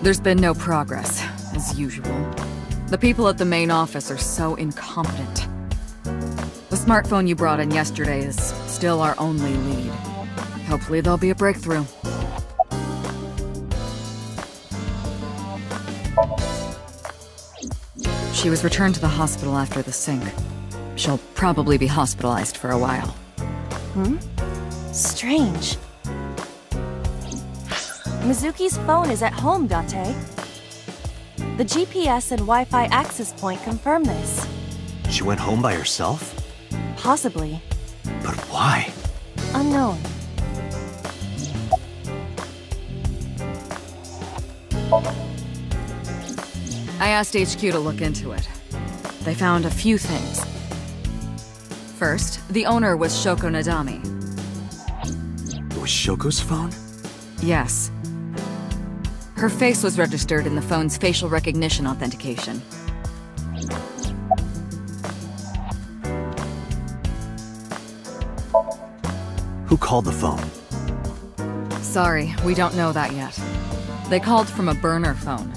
There's been no progress, as usual. The people at the main office are so incompetent. The smartphone you brought in yesterday is still our only lead. Hopefully there'll be a breakthrough. She was returned to the hospital after the sync. She'll probably be hospitalized for a while. Strange. Mizuki's phone is at home, Date. The GPS and Wi-Fi access point confirm this. She went home by herself? Possibly. But why? Unknown. I asked HQ to look into it. They found a few things. First, the owner was Shoko Nadami. It was Shoko's phone? Yes. Her face was registered in the phone's facial recognition authentication. Who called the phone? Sorry, we don't know that yet. They called from a burner phone.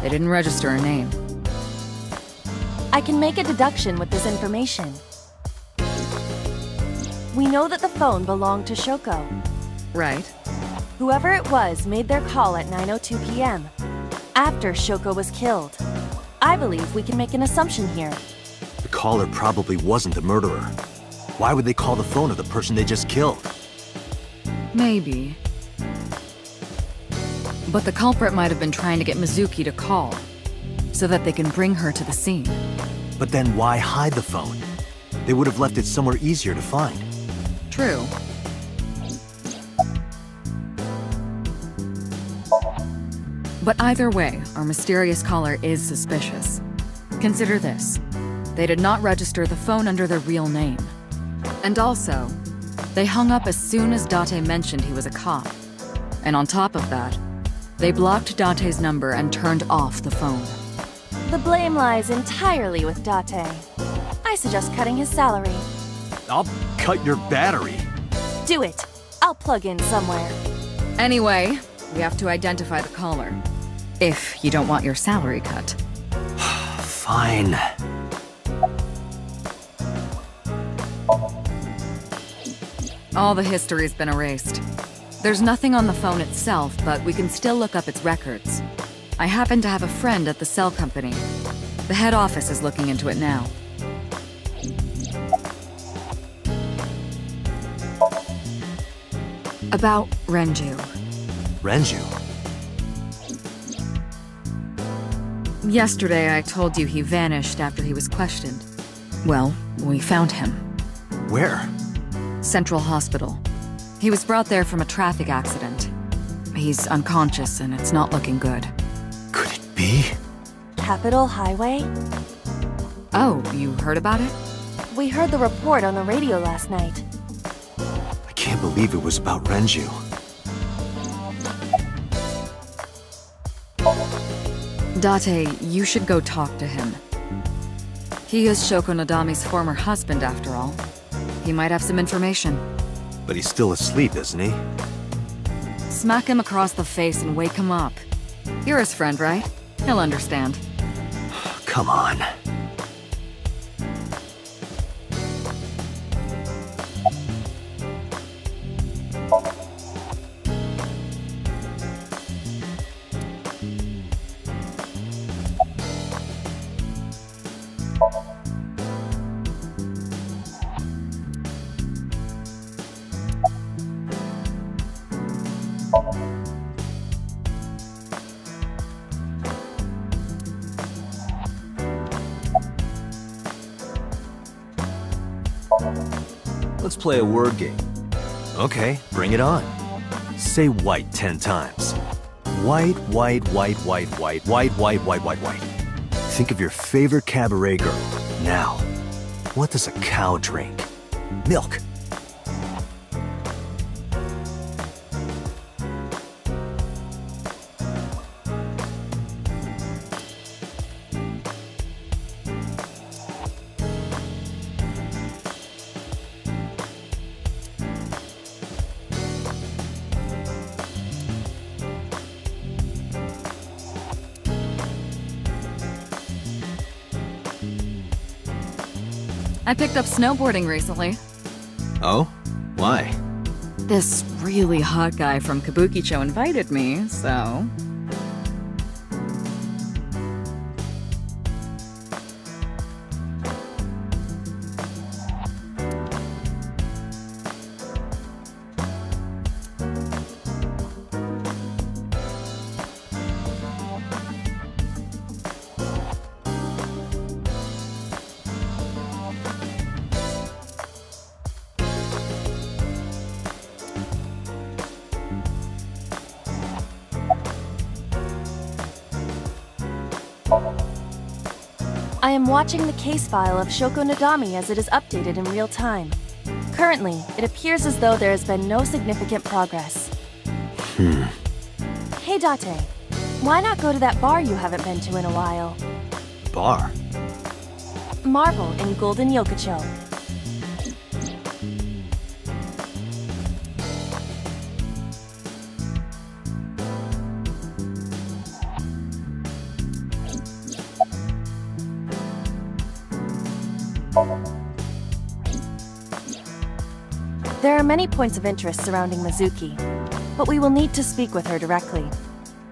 They didn't register a name. I can make a deduction with this information. We know that the phone belonged to Shoko. Right. Whoever it was made their call at 9:02 p.m. after Shoko was killed. I believe we can make an assumption here. The caller probably wasn't the murderer. Why would they call the phone of the person they just killed? Maybe. But the culprit might have been trying to get Mizuki to call, so that they can bring her to the scene. But then why hide the phone? They would have left it somewhere easier to find. True. But either way, our mysterious caller is suspicious. Consider this. They did not register the phone under their real name. And also, they hung up as soon as Date mentioned he was a cop. And on top of that, they blocked Date's number and turned off the phone. The blame lies entirely with Date. I suggest cutting his salary. I'll cut your battery. Do it. I'll plug in somewhere. Anyway, we have to identify the caller. If you don't want your salary cut. Fine. All the history's been erased. There's nothing on the phone itself, but we can still look up its records. I happen to have a friend at the cell company. The head office is looking into it now. About Renju. Renju? Yesterday I told you he vanished after he was questioned. Well, we found him. Where? Central Hospital. He was brought there from a traffic accident. He's unconscious and it's not looking good. Could it be? Capitol Highway? Oh, you heard about it? We heard the report on the radio last night. I can't believe it was about Renju. Date, you should go talk to him. He is Shoko Nadami's former husband, after all. He might have some information. But he's still asleep, isn't he? Smack him across the face and wake him up. You're his friend, right? He'll understand. Come on. Let's play a word game. Okay, bring it on. Say white 10 times. White, white, white, white, white, white, white, white, white, white. Think of your favorite cabaret girl. Now, what does a cow drink? Milk. I picked up snowboarding recently. Oh? Why? This really hot guy from Kabukicho invited me, so... I am watching the case file of Shoko Nadami as it is updated in real time. Currently, it appears as though there has been no significant progress. Hey Date, why not go to that bar you haven't been to in a while? Bar? Marble in Golden Yokocho. There are many points of interest surrounding Mizuki, but we will need to speak with her directly.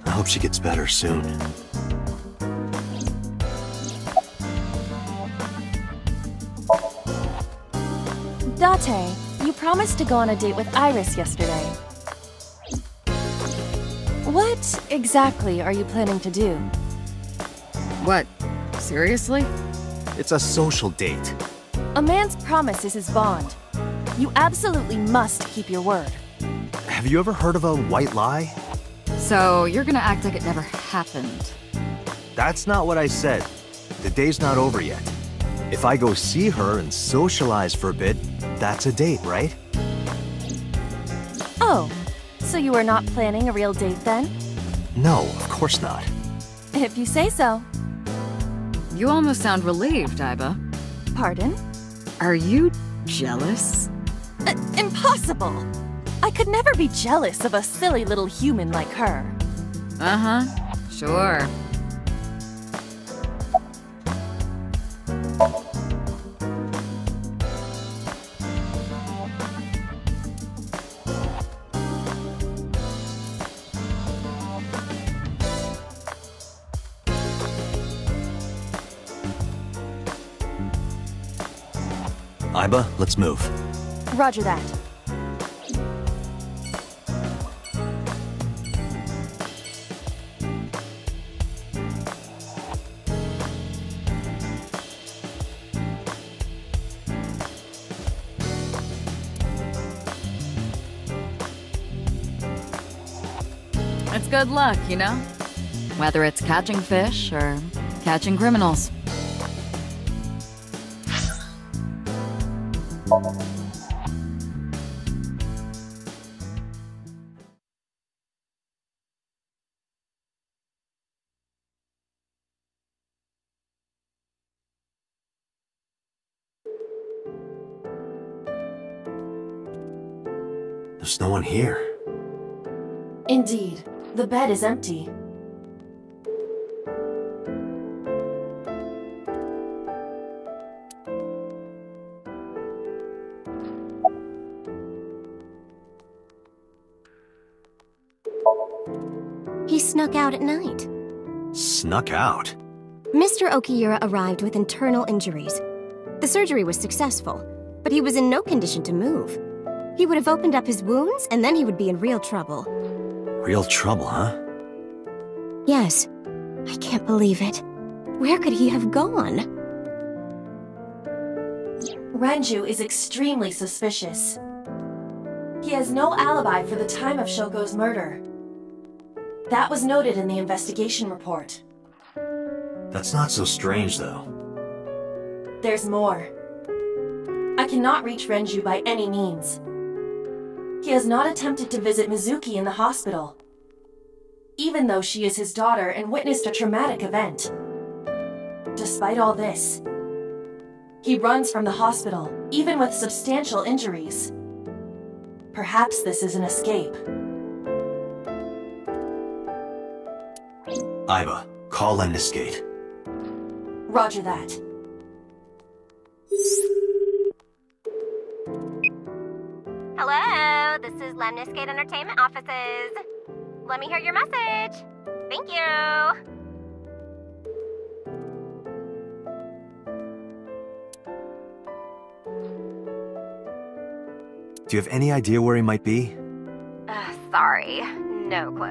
I hope she gets better soon. Date, you promised to go on a date with Iris yesterday. What exactly are you planning to do? What? Seriously? It's a social date. A man's promise is his bond. You absolutely must keep your word. Have you ever heard of a white lie? So, you're gonna act like it never happened. That's not what I said. The day's not over yet. If I go see her and socialize for a bit, that's a date, right? Oh, so you are not planning a real date then? No, of course not. If you say so. You almost sound relieved, Aiba. Pardon? Are you jealous? Impossible! I could never be jealous of a silly little human like her. Uh-huh, sure. Aiba, let's move. Roger that. It's good luck, you know? Whether it's catching fish or catching criminals. There's no one here. Indeed, the bed is empty. He snuck out at night. Snuck out? Mr. Okiura arrived with internal injuries. The surgery was successful, but he was in no condition to move. He would have opened up his wounds, and then he would be in real trouble. Real trouble, huh? Yes. I can't believe it. Where could he have gone? Renju is extremely suspicious. He has no alibi for the time of Shoko's murder. That was noted in the investigation report. That's not so strange, though. There's more. I cannot reach Renju by any means. He has not attempted to visit Mizuki in the hospital, even though she is his daughter and witnessed a traumatic event. Despite all this, he runs from the hospital, even with substantial injuries. Perhaps this is an escape. Aiba, call Lemnis Gate. Roger that. Hello, this is Lemniscate Entertainment offices. Let me hear your message. Thank you. Do you have any idea where he might be? Sorry, no clue.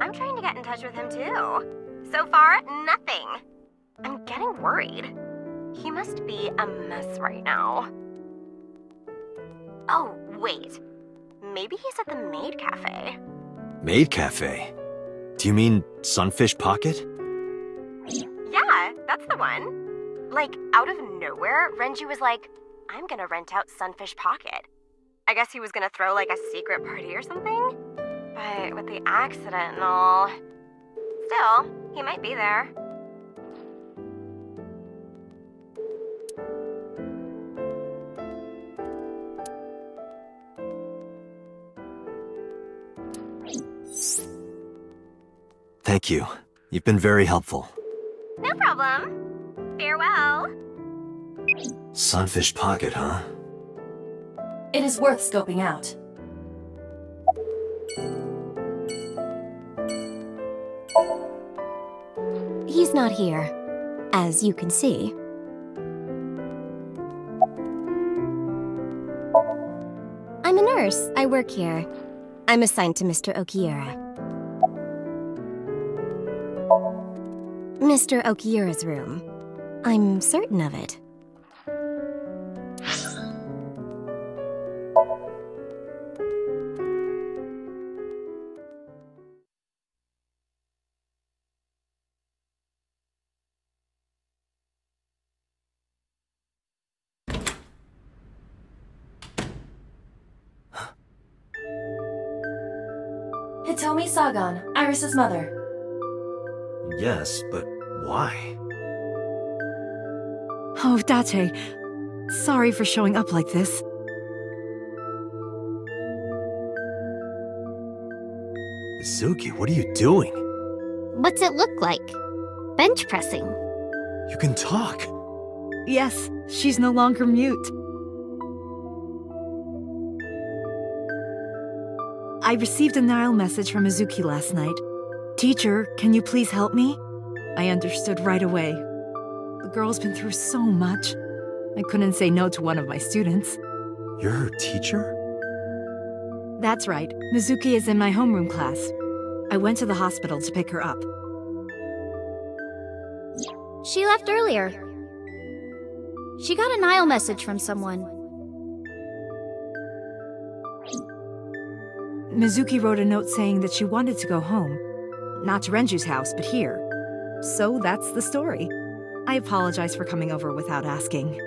I'm trying to get in touch with him too. So far, nothing. I'm getting worried. He must be a mess right now. Oh, wait. Maybe he's at the Maid Cafe. Maid Cafe? Do you mean Sunfish Pocket? Yeah, that's the one. Like, out of nowhere, Renju was like, I'm gonna rent out Sunfish Pocket. I guess he was gonna throw like a secret party or something? But with the accident and all... Still, he might be there. Thank you. You've been very helpful. No problem. Farewell. Sunfish Pocket, huh? It is worth scoping out. He's not here, as you can see. I'm a nurse. I work here. I'm assigned to Mr. Okiura. Mr. Okiura's room. I'm certain of it. Hitomi Sagan, Iris's mother. Yes, but why? Oh, Date. Sorry for showing up like this. Mizuki, what are you doing? What's it look like? Bench pressing. You can talk. Yes, she's no longer mute. I received a Nile message from Mizuki last night. Teacher, can you please help me? I understood right away. The girl's been through so much. I couldn't say no to one of my students. You're her teacher? That's right. Mizuki is in my homeroom class. I went to the hospital to pick her up. She left earlier. She got a Nile message from someone. Mizuki wrote a note saying that she wanted to go home. Not to Renju's house, but here. So that's the story. I apologize for coming over without asking.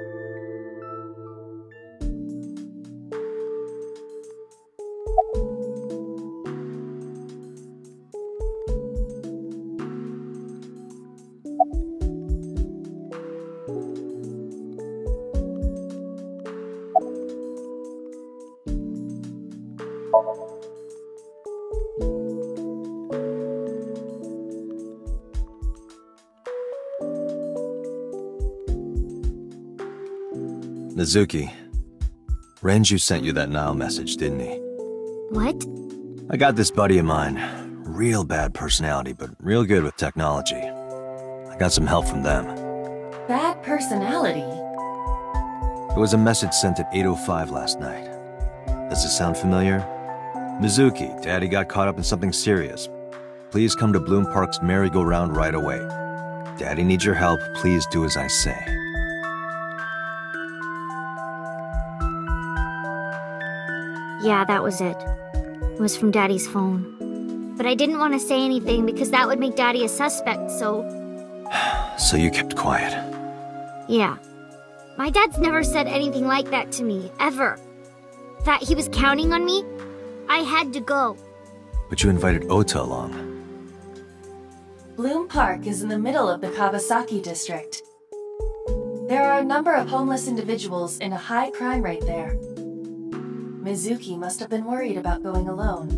Mizuki, Renju sent you that Nile message, didn't he? What? I got this buddy of mine. Real bad personality, but real good with technology. I got some help from them. Bad personality? It was a message sent at 8:05 last night. Does it sound familiar? Mizuki, Daddy got caught up in something serious. Please come to Bloom Park's merry-go-round right away. Daddy needs your help. Please do as I say. Yeah, that was it. It was from Daddy's phone. But I didn't want to say anything because that would make Daddy a suspect, so... So you kept quiet? Yeah. My dad's never said anything like that to me, ever. That he was counting on me, I had to go. But you invited Ota along. Bloom Park is in the middle of the Kawasaki district. There are a number of homeless individuals and a high crime rate there. Mizuki must have been worried about going alone.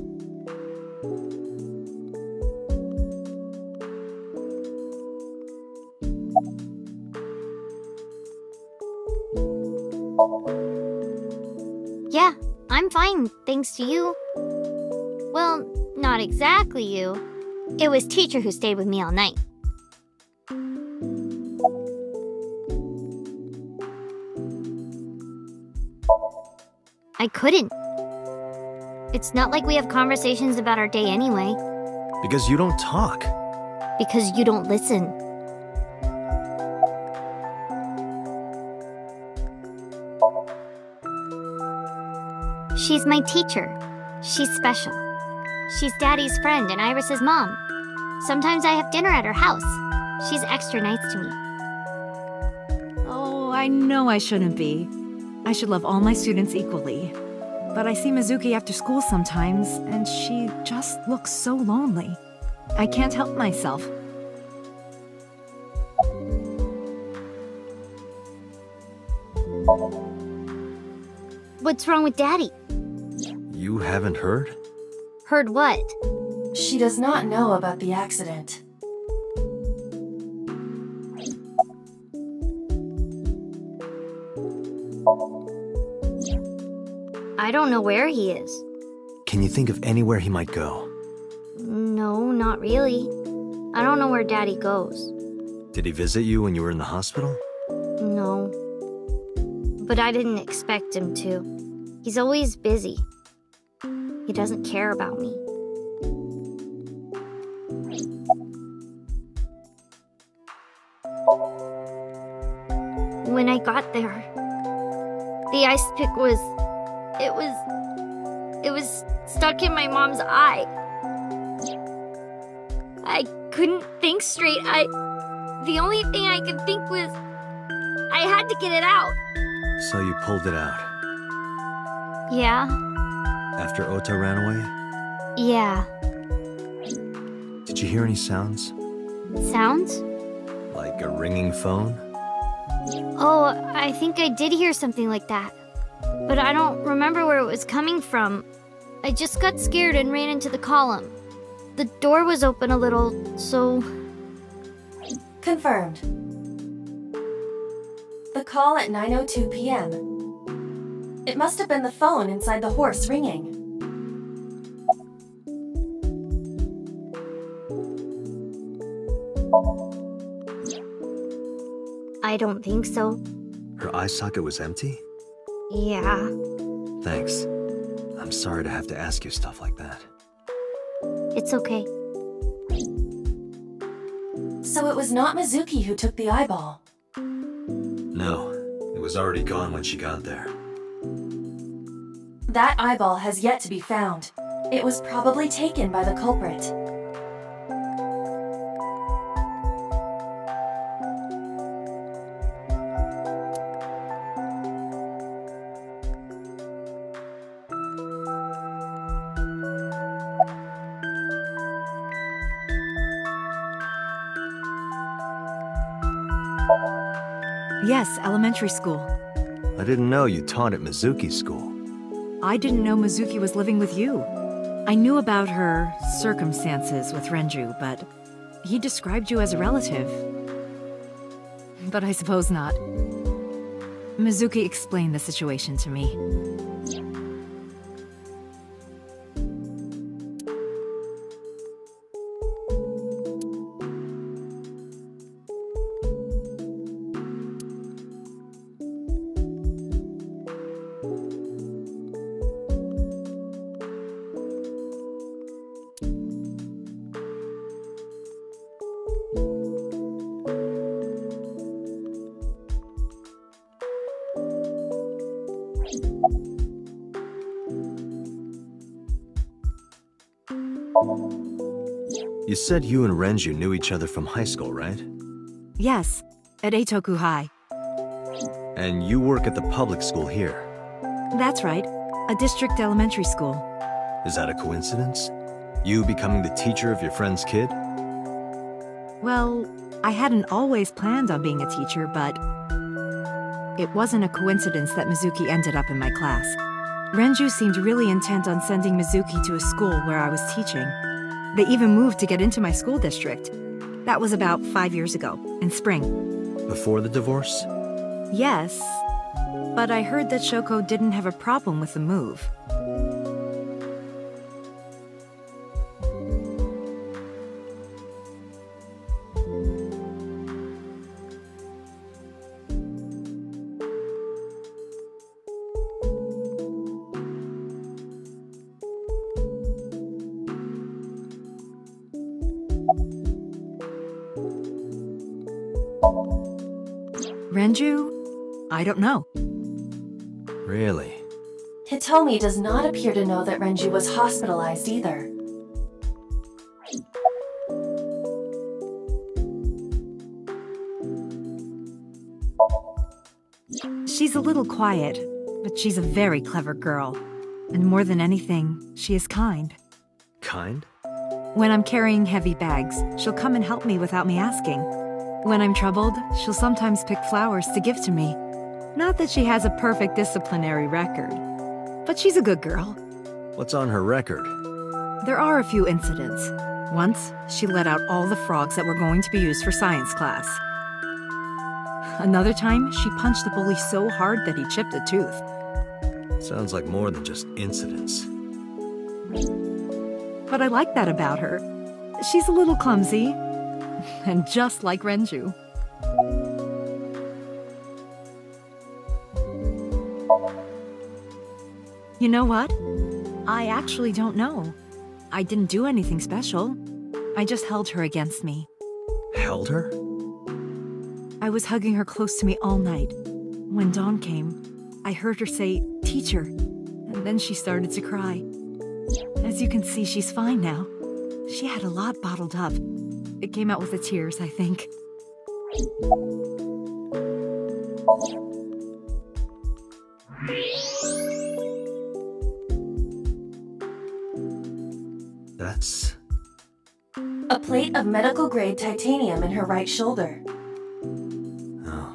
Yeah, I'm fine fine, thanks to you. Well, not exactly you. It was teacher who stayed with me all night. I couldn't. It's not like we have conversations about our day anyway. Because you don't talk. Because you don't listen. She's my teacher. She's special. She's Daddy's friend and Iris's mom. Sometimes I have dinner at her house. She's extra nice to me. Oh, I know I shouldn't be. I should love all my students equally. But I see Mizuki after school sometimes, and she just looks so lonely. I can't help myself. What's wrong with Daddy? You haven't heard? Heard what? She does not know about the accident. I don't know where he is. Can you think of anywhere he might go? No, not really. I don't know where Daddy goes. Did he visit you when you were in the hospital? No. But I didn't expect him to. He's always busy. He doesn't care about me. When I got there, the ice pick was stuck in my mom's eye. I couldn't think straight. The only thing I could think was I had to get it out. So you pulled it out? Yeah. After Ota ran away? Yeah. Did you hear any sounds? Sounds? Like a ringing phone? Oh, I think I did hear something like that. But I don't remember where it was coming from. I just got scared and ran into the column. The door was open a little, so... Confirmed. The call at 9:02 p.m. It must have been the phone inside the horse ringing. I don't think so. Her eye socket was empty? Yeah. Thanks. I'm sorry to have to ask you stuff like that. It's okay. So it was not Mizuki who took the eyeball. No, it was already gone when she got there. That eyeball has yet to be found. It was probably taken by the culprit. Yes, elementary school. I didn't know you taught at Mizuki's school. I didn't know Mizuki was living with you. I knew about her circumstances with Renju, but he described you as a relative. But I suppose not. Mizuki explained the situation to me. You said you and Renju knew each other from high school, right? Yes, at Eitoku High. And you work at the public school here. That's right, a district elementary school. Is that a coincidence? You becoming the teacher of your friend's kid? Well, I hadn't always planned on being a teacher, but it wasn't a coincidence that Mizuki ended up in my class. Renju seemed really intent on sending Mizuki to a school where I was teaching. They even moved to get into my school district. That was about 5 years ago, in spring. Before the divorce? Yes, but I heard that Shoko didn't have a problem with the move. Renju? I don't know. Really? Hitomi does not appear to know that Renju was hospitalized either. She's a little quiet, but she's a very clever girl. And more than anything, she is kind. Kind? When I'm carrying heavy bags, she'll come and help me without me asking. When I'm troubled, she'll sometimes pick flowers to give to me. Not that she has a perfect disciplinary record, but she's a good girl. What's on her record? There are a few incidents. Once, she let out all the frogs that were going to be used for science class. Another time, she punched the bully so hard that he chipped a tooth. Sounds like more than just incidents. But I like that about her. She's a little clumsy, and just like Renju. You know what? I actually don't know. I didn't do anything special. I just held her against me. Held her? I was hugging her close to me all night. When dawn came, I heard her say, "Teacher," and then she started to cry. As you can see, she's fine now. She had a lot bottled up. It came out with the tears, I think. That's... A plate of medical-grade titanium in her right shoulder. Oh.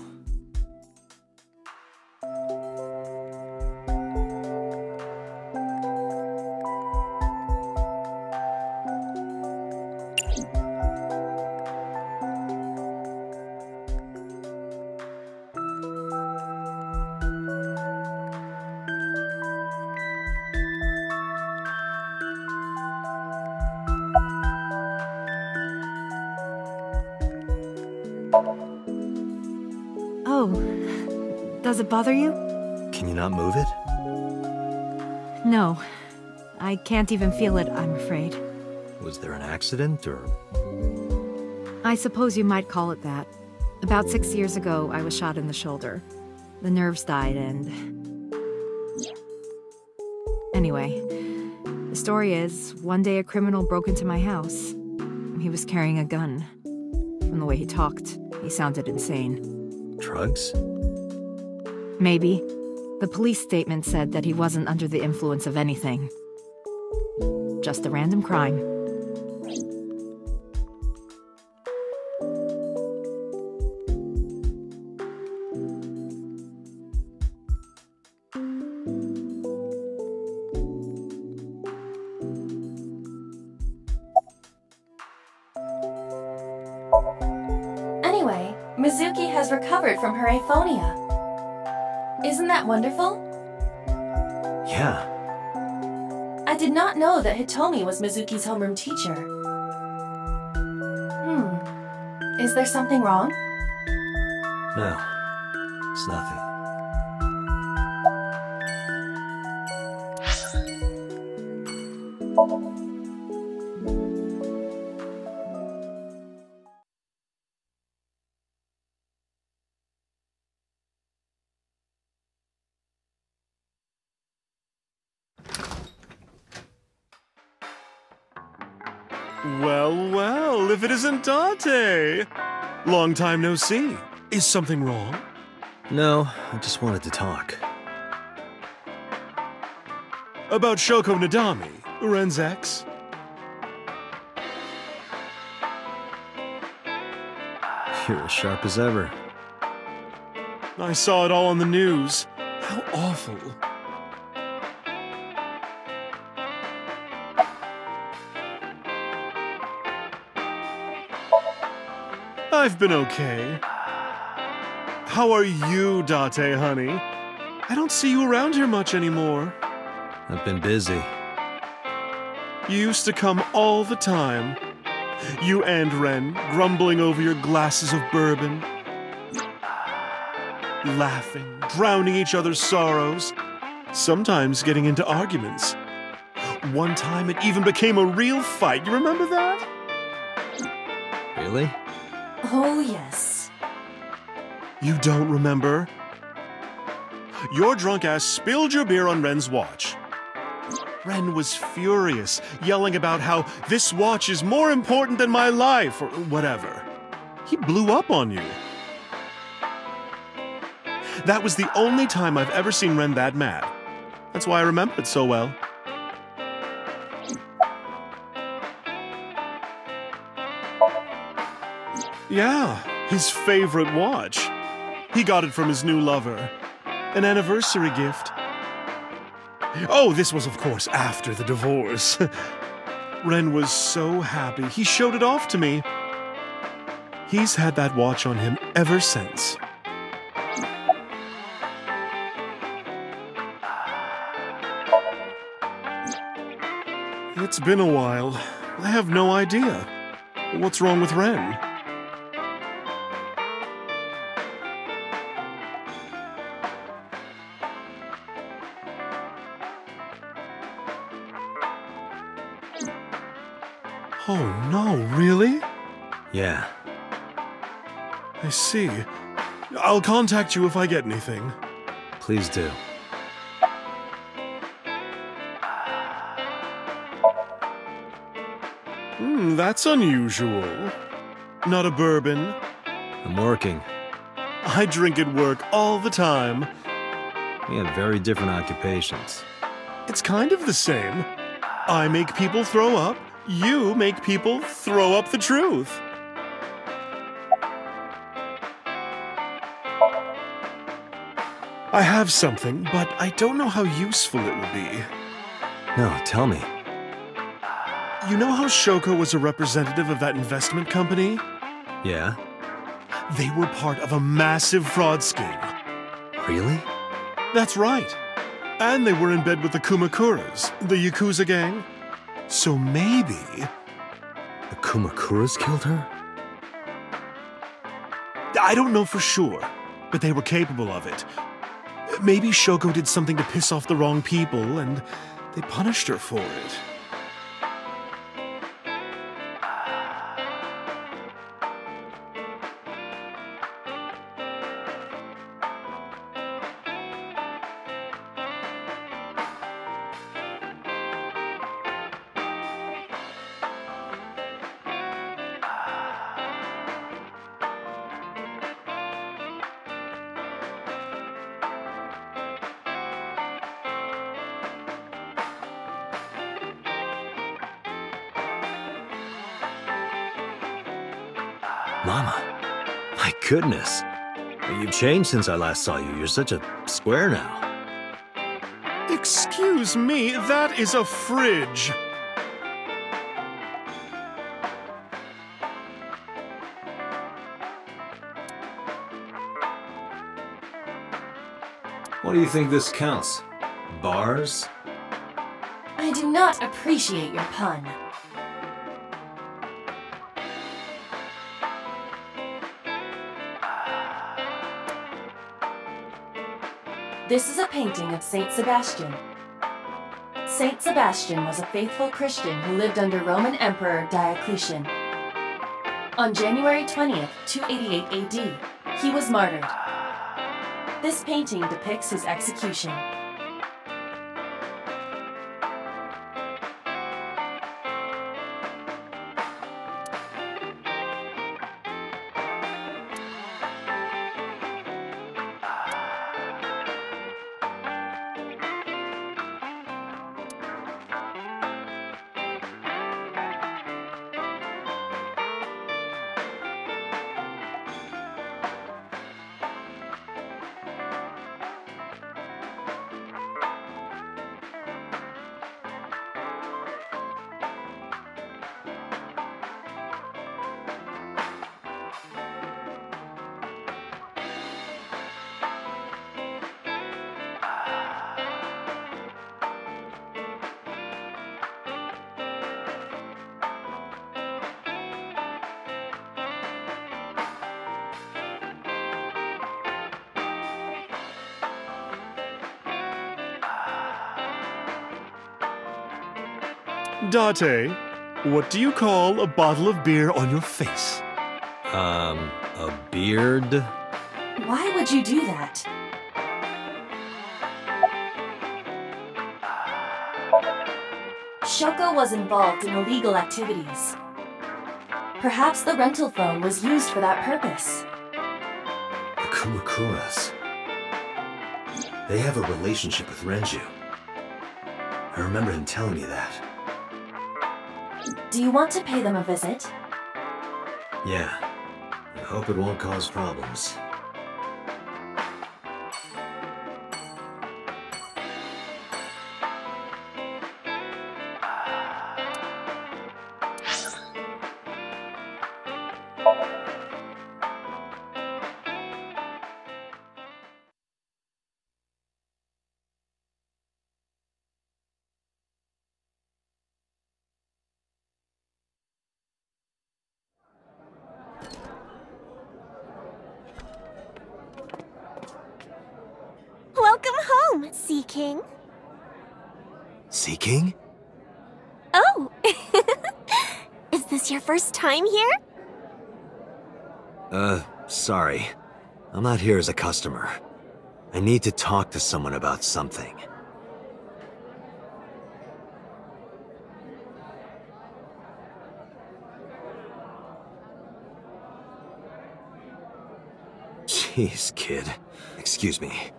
Oh, does it bother you? Can you not move it? No, I can't even feel it, I'm afraid. Was there an accident, or...? I suppose you might call it that. About 6 years ago, I was shot in the shoulder. The nerves died and... Anyway, the story is, one day a criminal broke into my house. He was carrying a gun. From the way he talked, he sounded insane. Drugs? Maybe. The police statement said that he wasn't under the influence of anything. Just a random crime. Anyway, Mizuki has recovered from her aphonia. Isn't that wonderful? Yeah. I did not know that Hitomi was Mizuki's homeroom teacher. Is there something wrong? No. It's nothing. Well, well, if it isn't Date! Long time no see. Is something wrong? No, I just wanted to talk. About Shoko Nadami, Ren's ex? You're as sharp as ever. I saw it all on the news. How awful. I've been okay. How are you, Date, honey? I don't see you around here much anymore. I've been busy. You used to come all the time. You and Ren, grumbling over your glasses of bourbon. Laughing, drowning each other's sorrows. Sometimes getting into arguments. One time it even became a real fight. You remember that? Really? Oh, yes. You don't remember? Your drunk ass spilled your beer on Ren's watch. Ren was furious, yelling about how this watch is more important than my life, or whatever. He blew up on you. That was the only time I've ever seen Ren that mad. That's why I remember it so well. Yeah, his favorite watch. He got it from his new lover. An anniversary gift. Oh, this was, of course, after the divorce. Ren was so happy. He showed it off to me. He's had that watch on him ever since. It's been a while. I have no idea. What's wrong with Ren? Oh no, really? Yeah. I see. I'll contact you if I get anything. Please do. That's unusual. Not a bourbon. I'm working. I drink at work all the time. We have very different occupations. It's kind of the same. I make people throw up. You make people throw up the truth. I have something, but I don't know how useful it will be. No, tell me. You know how Shoko was a representative of that investment company? Yeah? They were part of a massive fraud scheme. Really? That's right. And they were in bed with the Kumakuras, the Yakuza gang. So maybe... The Kumakuras killed her? I don't know for sure, but they were capable of it. Maybe Shoko did something to piss off the wrong people, and they punished her for it. Mama, my goodness. You've changed since I last saw you. You're such a square now. Excuse me, that is a fridge. What do you think this counts? Bars? I do not appreciate your pun. This is a painting of Saint Sebastian. Saint Sebastian was a faithful Christian who lived under Roman Emperor Diocletian. On January 20th, 288 AD, he was martyred. This painting depicts his execution. Date, what do you call a bottle of beer on your face? A beard? Why would you do that? Shoko was involved in illegal activities. Perhaps the rental phone was used for that purpose. The Kumakuras. They have a relationship with Renju. I remember him telling me that. Do you want to pay them a visit? Yeah. I hope it won't cause problems. Welcome home, Sea King. Sea King? Oh! Is this your first time here? Sorry. I'm not here as a customer. I need to talk to someone about something. Jeez, kid. Excuse me.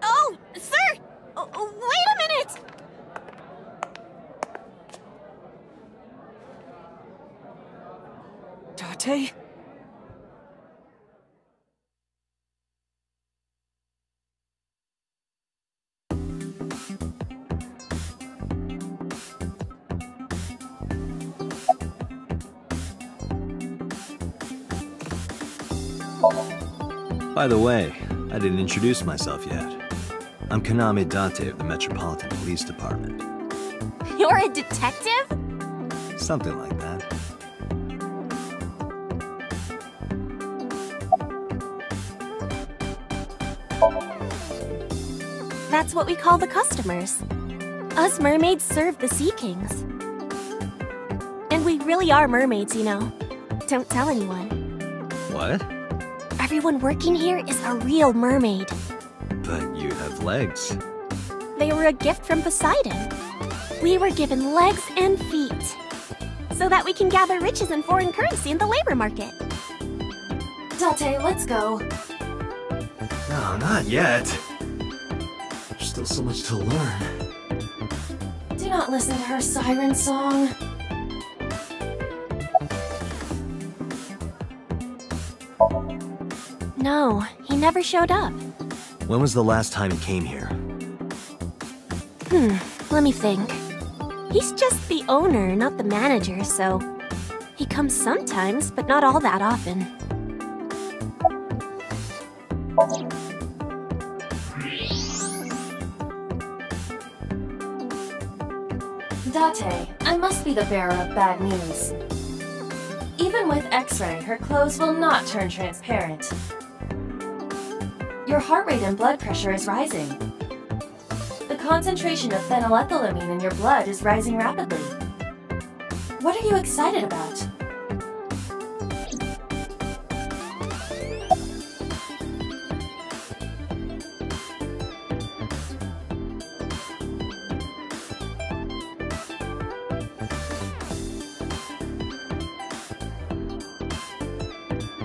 Oh, sir! Wait a minute! Date? By the way, I didn't introduce myself yet. I'm Kaname Date of the Metropolitan Police Department. You're a detective? Something like that. That's what we call the customers. Us mermaids serve the Sea Kings. And we really are mermaids, you know. Don't tell anyone. What? Everyone working here is a real mermaid. But you have legs. They were a gift from Poseidon. We were given legs and feet, so that we can gather riches and foreign currency in the labor market. Date, let's go. No, not yet. There's still so much to learn. Do not listen to her siren song. No, he never showed up. When was the last time he came here? Let me think. He's just the owner, not the manager, so... He comes sometimes, but not all that often. Date, I must be the bearer of bad news. Even with X-ray, her clothes will not turn transparent. Your heart rate and blood pressure is rising. The concentration of phenylethylamine in your blood is rising rapidly. What are you excited about?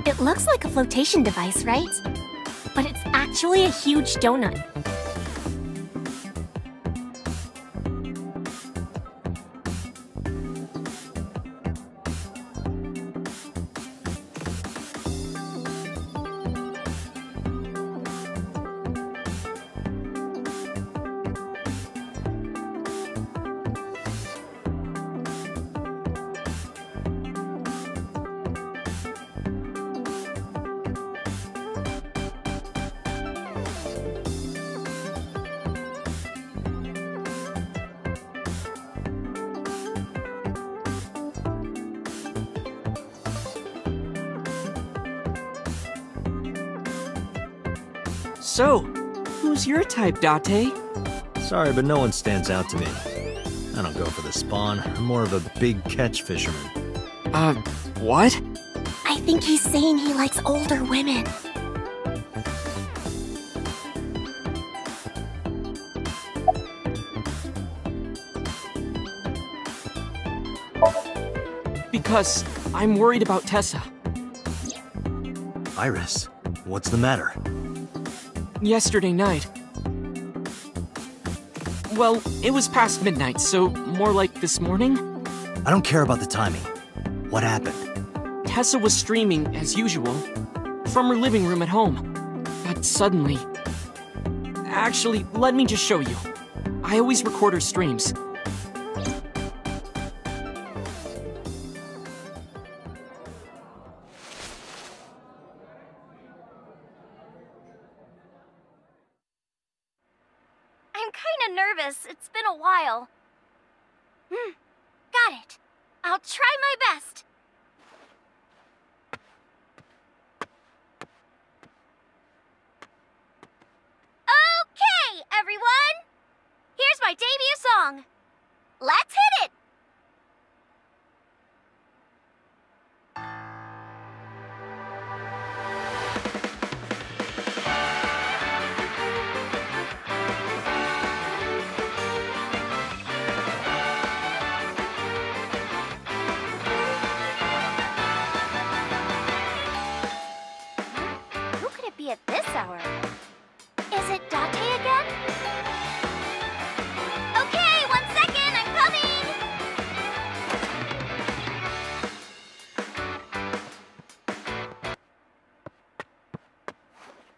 It looks like a flotation device, right? But it's actually a huge donut. So, who's your type, Date? Sorry, but no one stands out to me. I don't go for the spawn. I'm more of a big catch fisherman. What? I I think he's saying he likes older women. Because I'm worried about Tessa. Iris, what's the matter? Yesterday night. Well, it was past midnight, so more like this morning. I don't care about the timing. What happened? Tessa was streaming, as usual, from her living room at home. But suddenly... Actually, let me just show you. I always record her streams. I'm kinda nervous. It's been a while. Got it. I'll try my best. Okay, everyone! Here's my debut song. Let's hit it! Who could it be at this hour? Is it Date again? Okay, 1 second, I'm coming!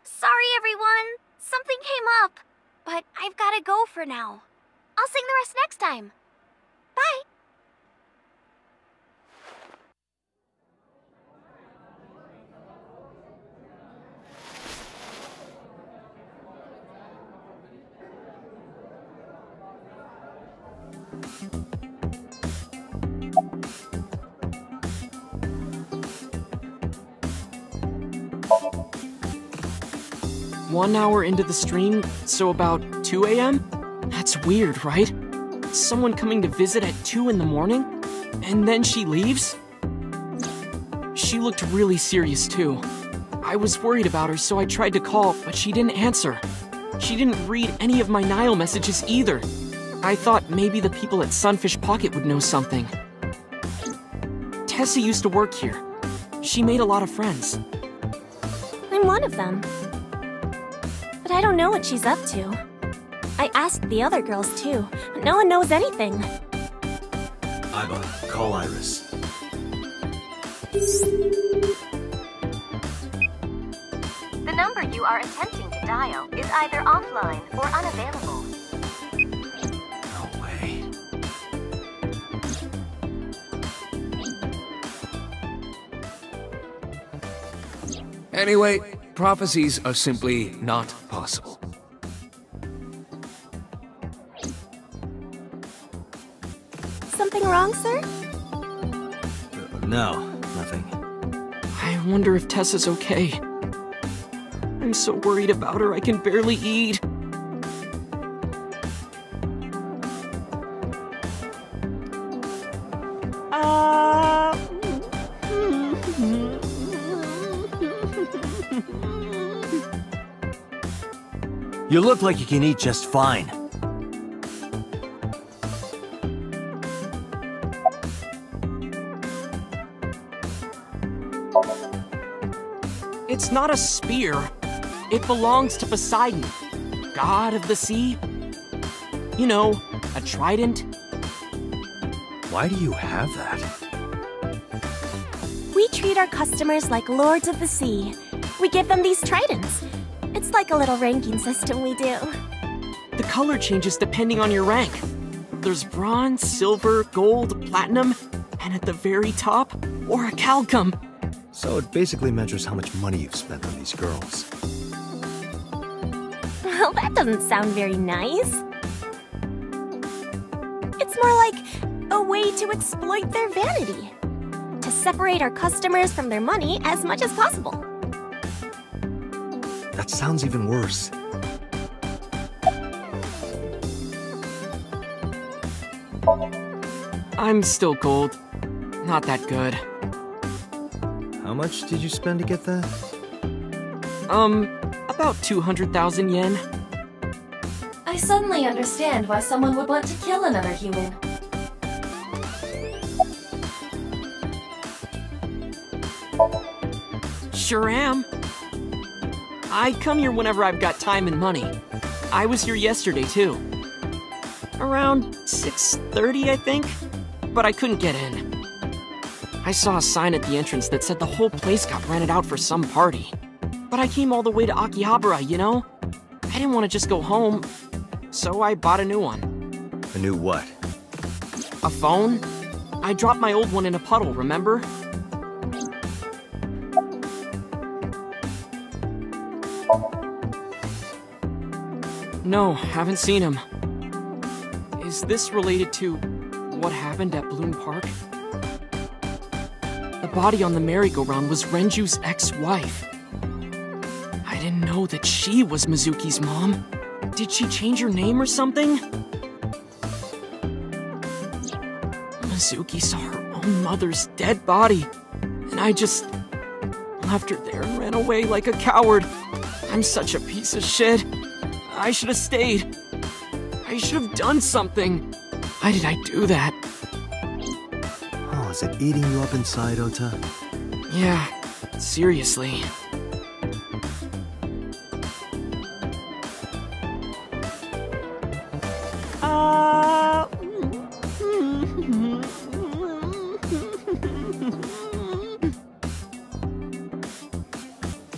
Sorry, everyone. Something came up. But I've gotta go for now. I'll sing the rest next time. Bye! One hour into the stream, so about 2 a.m.? That's weird, right? Someone coming to visit at 2 in the morning? And then she leaves? She looked really serious too. I was worried about her, so I tried to call, but she didn't answer. She didn't read any of my Nile messages either. I thought maybe the people at Sunfish Pocket would know something. Tessa used to work here. She made a lot of friends. I'm one of them. But I don't know what she's up to. I asked the other girls too, but no one knows anything. Iba, call Iris. The number you are attempting to dial is either offline or unavailable. No way. Anyway, prophecies are simply not possible. Something wrong, sir? No, nothing. I wonder if Tessa's okay. I'm so worried about her, I can barely eat. You look like you can eat just fine. It's not a spear. It belongs to Poseidon, god of the sea. You know, a trident. Why do you have that? We treat our customers like lords of the sea. We give them these tridents. It's like a little ranking system we do. The color changes depending on your rank. There's bronze, silver, gold, platinum, and at the very top, orichalcum. So it basically measures how much money you've spent on these girls. Well, that doesn't sound very nice. It's more like a way to exploit their vanity. To separate our customers from their money as much as possible. That sounds even worse. I'm still gold. Not that good. How much did you spend to get that? About 200,000 yen. I suddenly understand why someone would want to kill another human. Sure am. I come here whenever I've got time and money. I was here yesterday, too. Around 6:30, I think? But I couldn't get in. I saw a sign at the entrance that said the whole place got rented out for some party. But I came all the way to Akihabara, you know? I didn't want to just go home, so I bought a new one. A new what? A phone? I dropped my old one in a puddle, remember? No, haven't seen him. Is this related to what happened at Bloom Park? The body on the merry-go-round was Renju's ex-wife. I didn't know that she was Mizuki's mom. Did she change her name or something? Mizuki saw her own mother's dead body, and I just left her there and ran away like a coward. I'm such a piece of shit. I should have stayed. I should have done something. Why did I do that? Oh, is it eating you up inside, Ota? Yeah, seriously.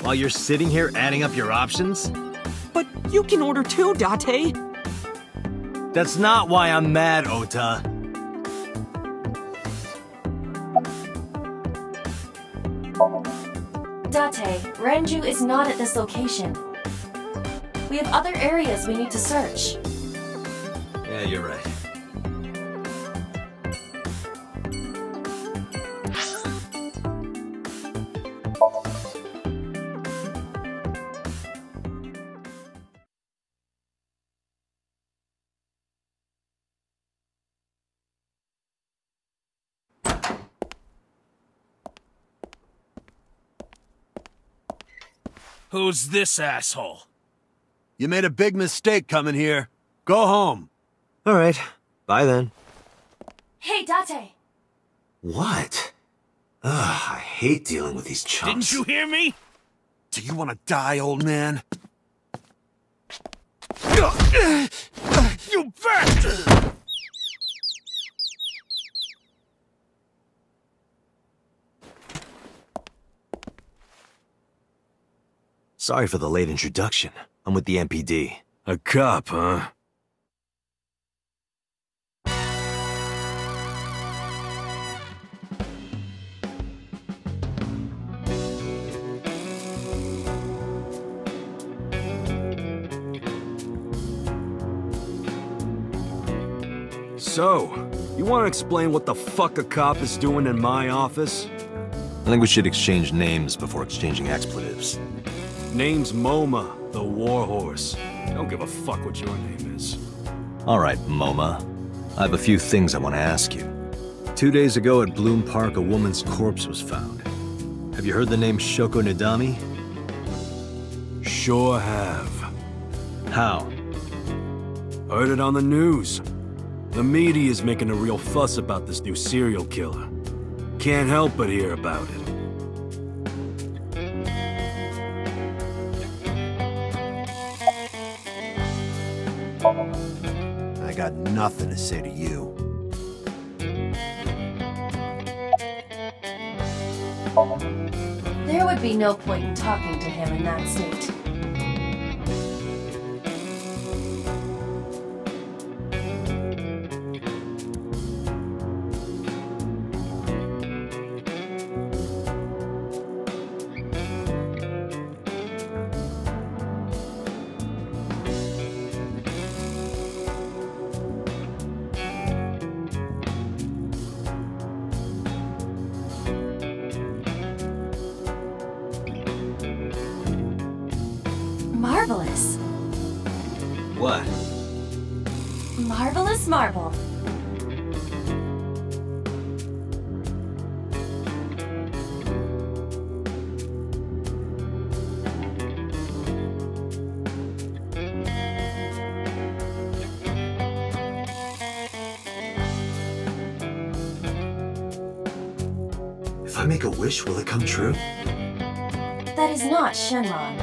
While you're sitting here adding up your options? But you can order too, Date. That's not why I'm mad, Ota. Date, Renju is not at this location. We have other areas we need to search. Yeah, you're right. Who's this asshole? You made a big mistake coming here. Go home. All right. Bye then. Hey, Date! What? Ugh, I hate dealing with these chumps. Didn't you hear me? Do you want to die, old man? You bastard! Sorry for the late introduction. I'm with the MPD. A cop, huh? So, you want to explain what the fuck a cop is doing in my office? I think we should exchange names before exchanging expletives. Name's MoMA, the Warhorse. Don't give a fuck what your name is. All right, MoMA. I have a few things I want to ask you. 2 days ago at Bloom Park, a woman's corpse was found. Have you heard the name Shoko Nadami? Sure have. How? Heard it on the news. The media is making a real fuss about this new serial killer. Can't help but hear about it. I got nothing to say to you. There would be no point in talking to him in that state. Marvelous. What? Marvelous marble. I make a wish, will it come true? That is not Shenron.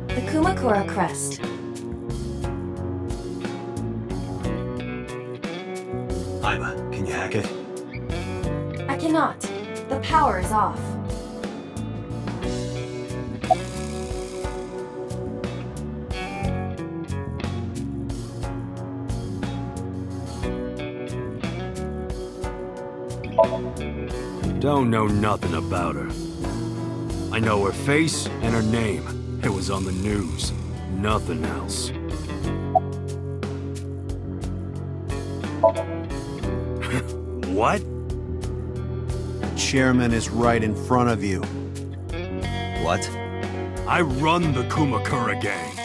The Kumakura crest. Aiba, can you hack it? I cannot. The power is off. Don't know nothing about her. I know her face and her name. It was on the news. Nothing else. What? The chairman is right in front of you. What? I run the Kumakura gang.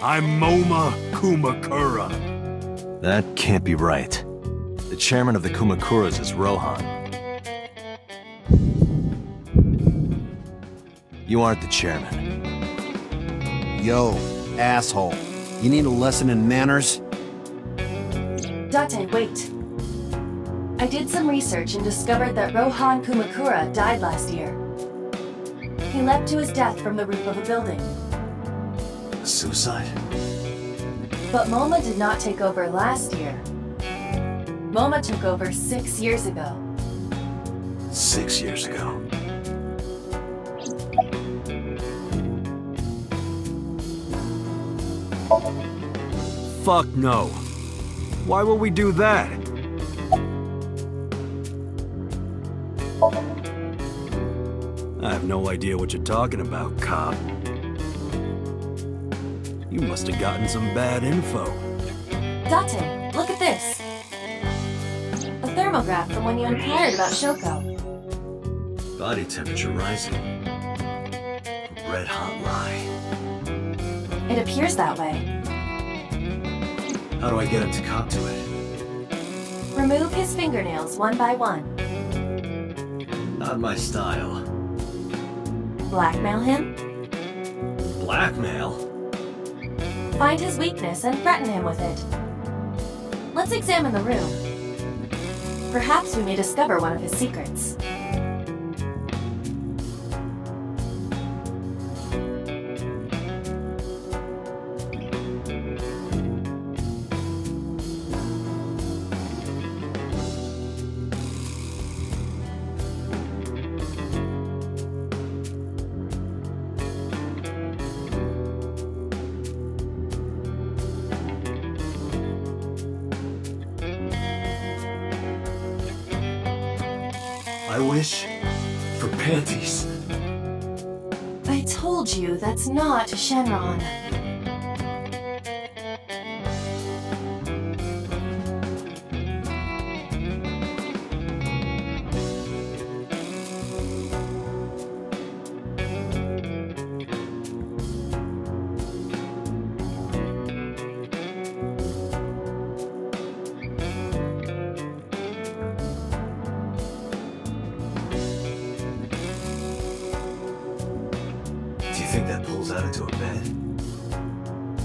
I'm Moma Kumakura. That can't be right. The chairman of the Kumakuras is Rohan. You aren't the chairman. Yo, asshole. You need a lesson in manners? Date, wait. I did some research and discovered that Rohan Kumakura died last year. He leapt to his death from the roof of a building. A suicide? But Moma did not take over last year. Moma took over 6 years ago. 6 years ago. Fuck no. Why would we do that? I have no idea what you're talking about, cop. You must have gotten some bad info. Date, look at this. A thermograph from when you inquired about Shoko. Body temperature rising. Red hot lie. It appears that way. How do I get him to cop to it? Remove his fingernails one by one. Not my style. Blackmail him. Blackmail? Find his weakness and threaten him with it. Let's examine the room. Perhaps we may discover one of his secrets. I wish for panties. I told you that's not Shenron. Do you think that pulls out into a bed?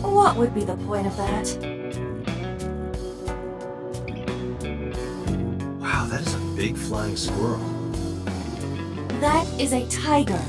What would be the point of that? Wow, that is a big flying squirrel. That is a tiger.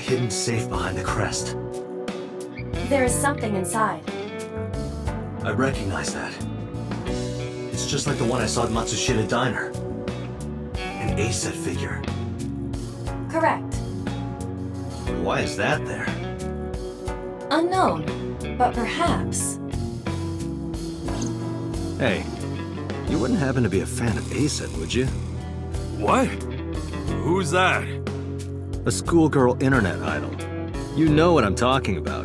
hidden safe behind the crest. There is something inside. I recognize that. It's just like the one I saw at Matsushita Diner. An A-set figure. Correct. Why is that there? Unknown, but perhaps. Hey, you wouldn't happen to be a fan of A-set, would you? What? Who's that? A schoolgirl internet idol. You know what I'm talking about.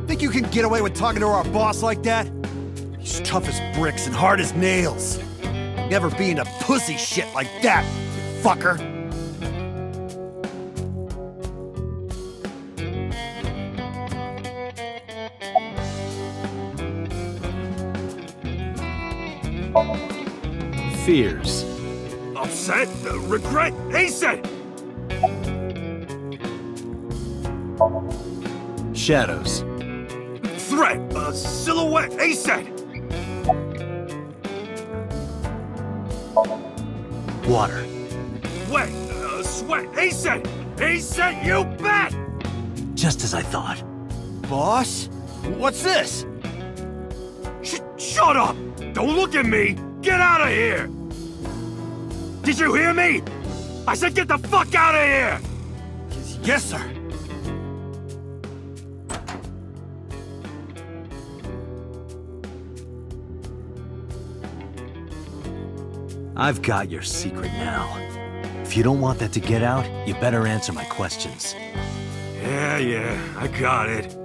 Think you can get away with talking to our boss like that? He's tough as bricks and hard as nails. Never being a pussy shit like that, you fucker. Fears. Upset? Regret? A-set! Shadows. Threat! Silhouette! A-set! Water. Wet! Sweat! A-set! A-set, you bet! Just as I thought. Boss? What's this? Shut up! Don't look at me! Get out of here! Did you hear me? I said get the fuck out of here! Yes, sir. I've got your secret now. If you don't want that to get out, you better answer my questions. Yeah, I got it.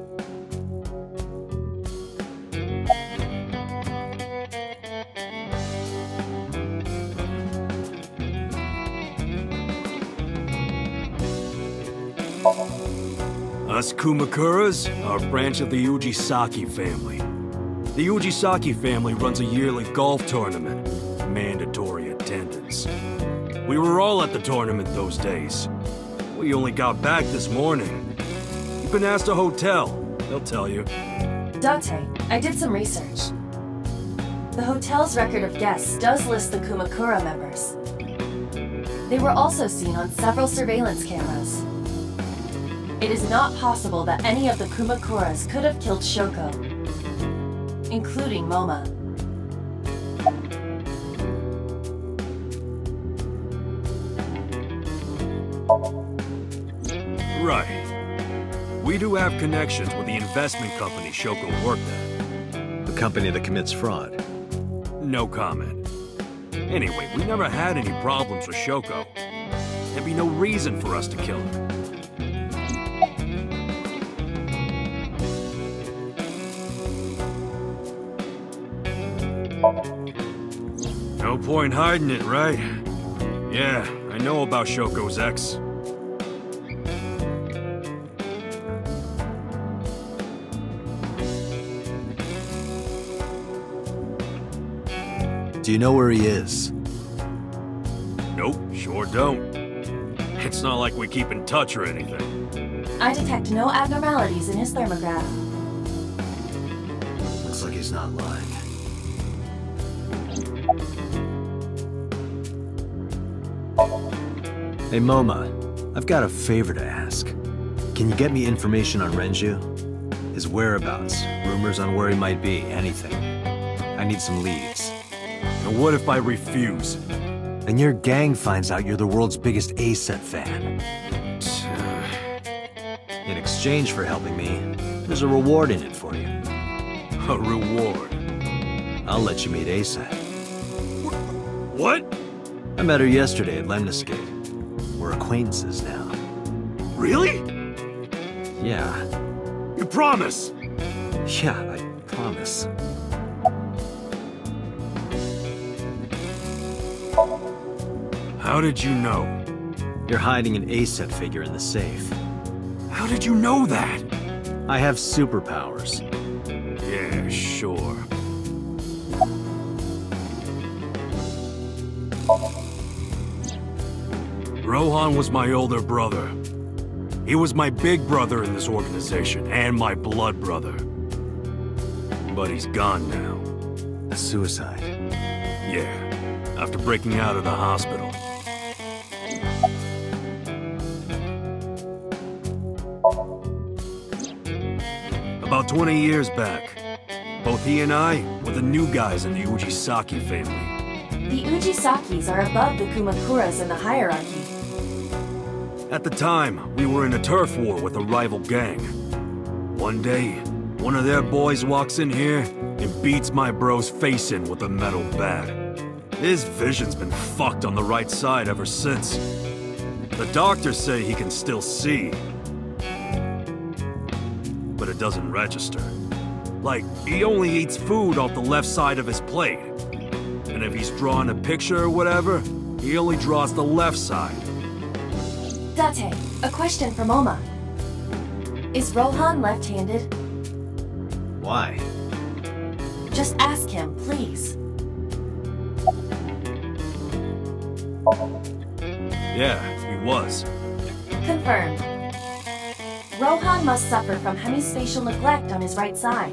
Us Kumakuras are a branch of the Ujisaki family. The Ujisaki family runs a yearly golf tournament. Mandatory attendance. We were all at the tournament those days. We only got back this morning. You can ask the hotel. They'll tell you. Date, I did some research. The hotel's record of guests does list the Kumakura members. They were also seen on several surveillance cameras. It is not possible that any of the Kumakuras could have killed Shoko, including Moma. Right. We do have connections with the investment company Shoko worked at. The company that commits fraud. No comment. Anyway, we never had any problems with Shoko. There'd be no reason for us to kill her. No point hiding it, right? Yeah, I know about Shoko's ex. Do you know where he is? Nope, sure don't. It's not like we keep in touch or anything. I detect no abnormalities in his thermograph. Looks like he's not lying. Hey, Moma, I've got a favor to ask. Can you get me information on Renju? His whereabouts, rumors on where he might be, anything. I need some leads. And what if I refuse? And your gang finds out you're the world's biggest A-set fan. In exchange for helping me, there's a reward in it for you. A reward? I'll let you meet A-set. What? I met her yesterday at Lemniscate. We're acquaintances now. Really? Yeah. You promise? Yeah, I promise. How did you know? You're hiding an A-set figure in the safe. How did you know that? I have superpowers. Yeah, sure. Rohan was my older brother. He was my big brother in this organization, and my blood brother. But he's gone now. A suicide? Yeah, after breaking out of the hospital. about 20 years back. Both he and I were the new guys in the Uchisaki family. The Uchisakis are above the Kumakuras in the hierarchy. At the time, we were in a turf war with a rival gang. One day, one of their boys walks in here and beats my bro's face in with a metal bat. His vision's been fucked on the right side ever since. The doctors say he can still see, but it doesn't register. Like, he only eats food off the left side of his plate. And if he's drawing a picture or whatever, he only draws the left side. Date, a question from Oma. Is Rohan left-handed? Why? Just ask him, please. Yeah, he was. Confirmed. Rohan must suffer from hemispatial neglect on his right side.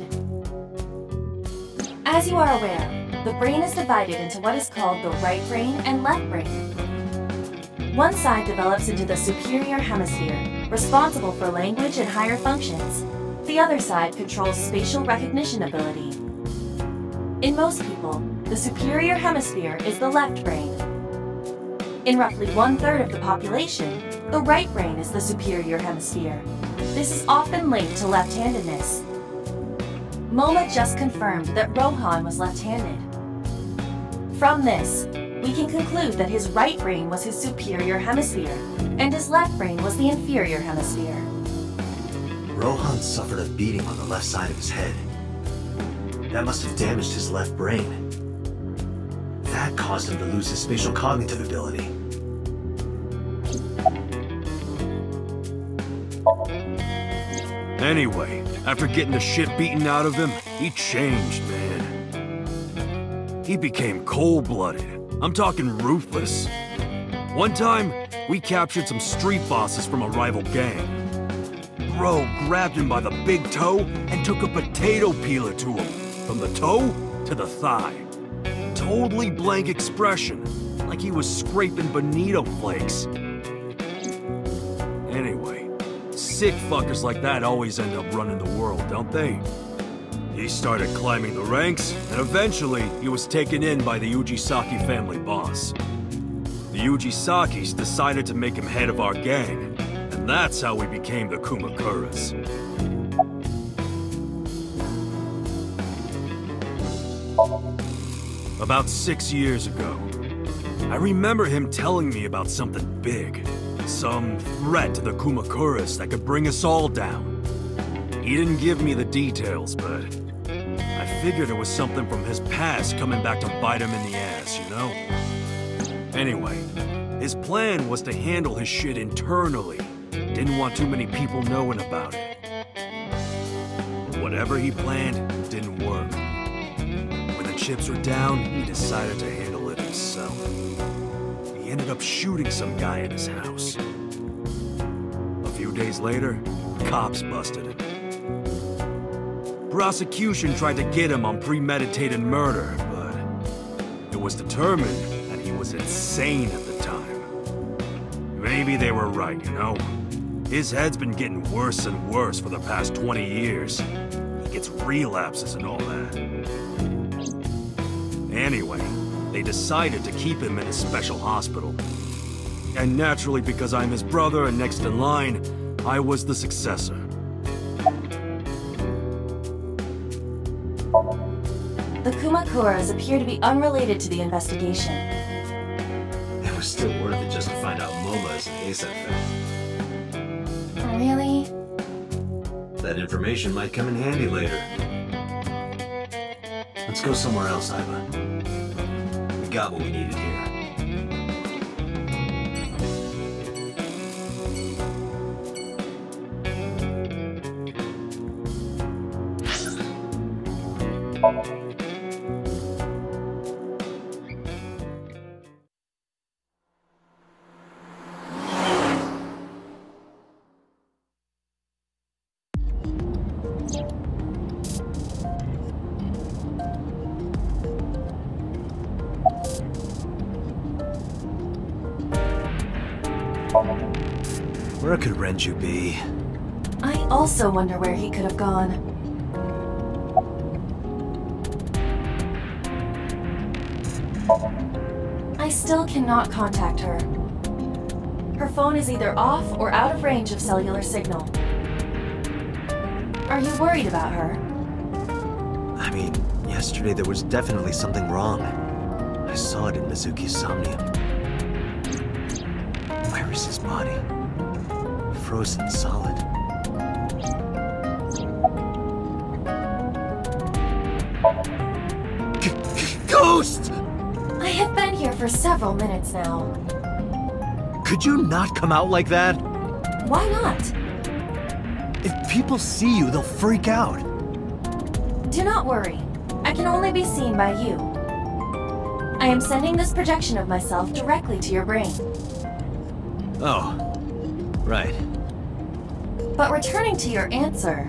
As you are aware, the brain is divided into what is called the right brain and left brain. One side develops into the superior hemisphere, responsible for language and higher functions. The other side controls spatial recognition ability. In most people, the superior hemisphere is the left brain. In roughly 1/3 of the population, the right brain is the superior hemisphere. This is often linked to left-handedness. Moma just confirmed that Rohan was left-handed. From this, we can conclude that his right brain was his superior hemisphere, and his left brain was the inferior hemisphere. Rohan suffered a beating on the left side of his head. That must have damaged his left brain. That caused him to lose his spatial cognitive ability. Anyway, after getting the shit beaten out of him, he changed, man. He became cold-blooded. I'm talking ruthless. One time, we captured some street bosses from a rival gang. Bro grabbed him by the big toe and took a potato peeler to him, from the toe to the thigh. Totally blank expression, like he was scraping bonito flakes. Anyway, sick fuckers like that always end up running the world, don't they? He started climbing the ranks, and eventually he was taken in by the Uchisaki family boss. The Uchisakis decided to make him head of our gang, and that's how we became the Kumakuras. About 6 years ago, I remember him telling me about something big. Some threat to the Kumakuras that could bring us all down. He didn't give me the details, but I figured it was something from his past coming back to bite him in the ass, you know? Anyway, his plan was to handle his shit internally. Didn't want too many people knowing about it. Whatever he planned didn't work. When the chips were down, he decided to handle it himself. He ended up shooting some guy in his house. A few days later, cops busted him. Prosecution tried to get him on premeditated murder, but it was determined that he was insane at the time. Maybe they were right, you know? His head's been getting worse and worse for the past 20 years. He gets relapses and all that. Anyway, they decided to keep him in a special hospital. And naturally, because I'm his brother and next in line, I was the successor. The Kumakuras appear to be unrelated to the investigation. It was still worth it just to find out Moma is an ASAP fan. Really? That information might come in handy later. Let's go somewhere else, Iva. We got what we needed here. Where could Renju be? I also wonder where he could have gone. I still cannot contact her. Her phone is either off or out of range of cellular signal. Are you worried about her? I mean, yesterday there was definitely something wrong. I saw it in Mizuki's Somnium. Iris's body. Frozen solid. Ghost! I have been here for several minutes now. Could you not come out like that? Why not? If people see you, they'll freak out. Do not worry. I can only be seen by you. I am sending this projection of myself directly to your brain. Oh, right. But returning to your answer,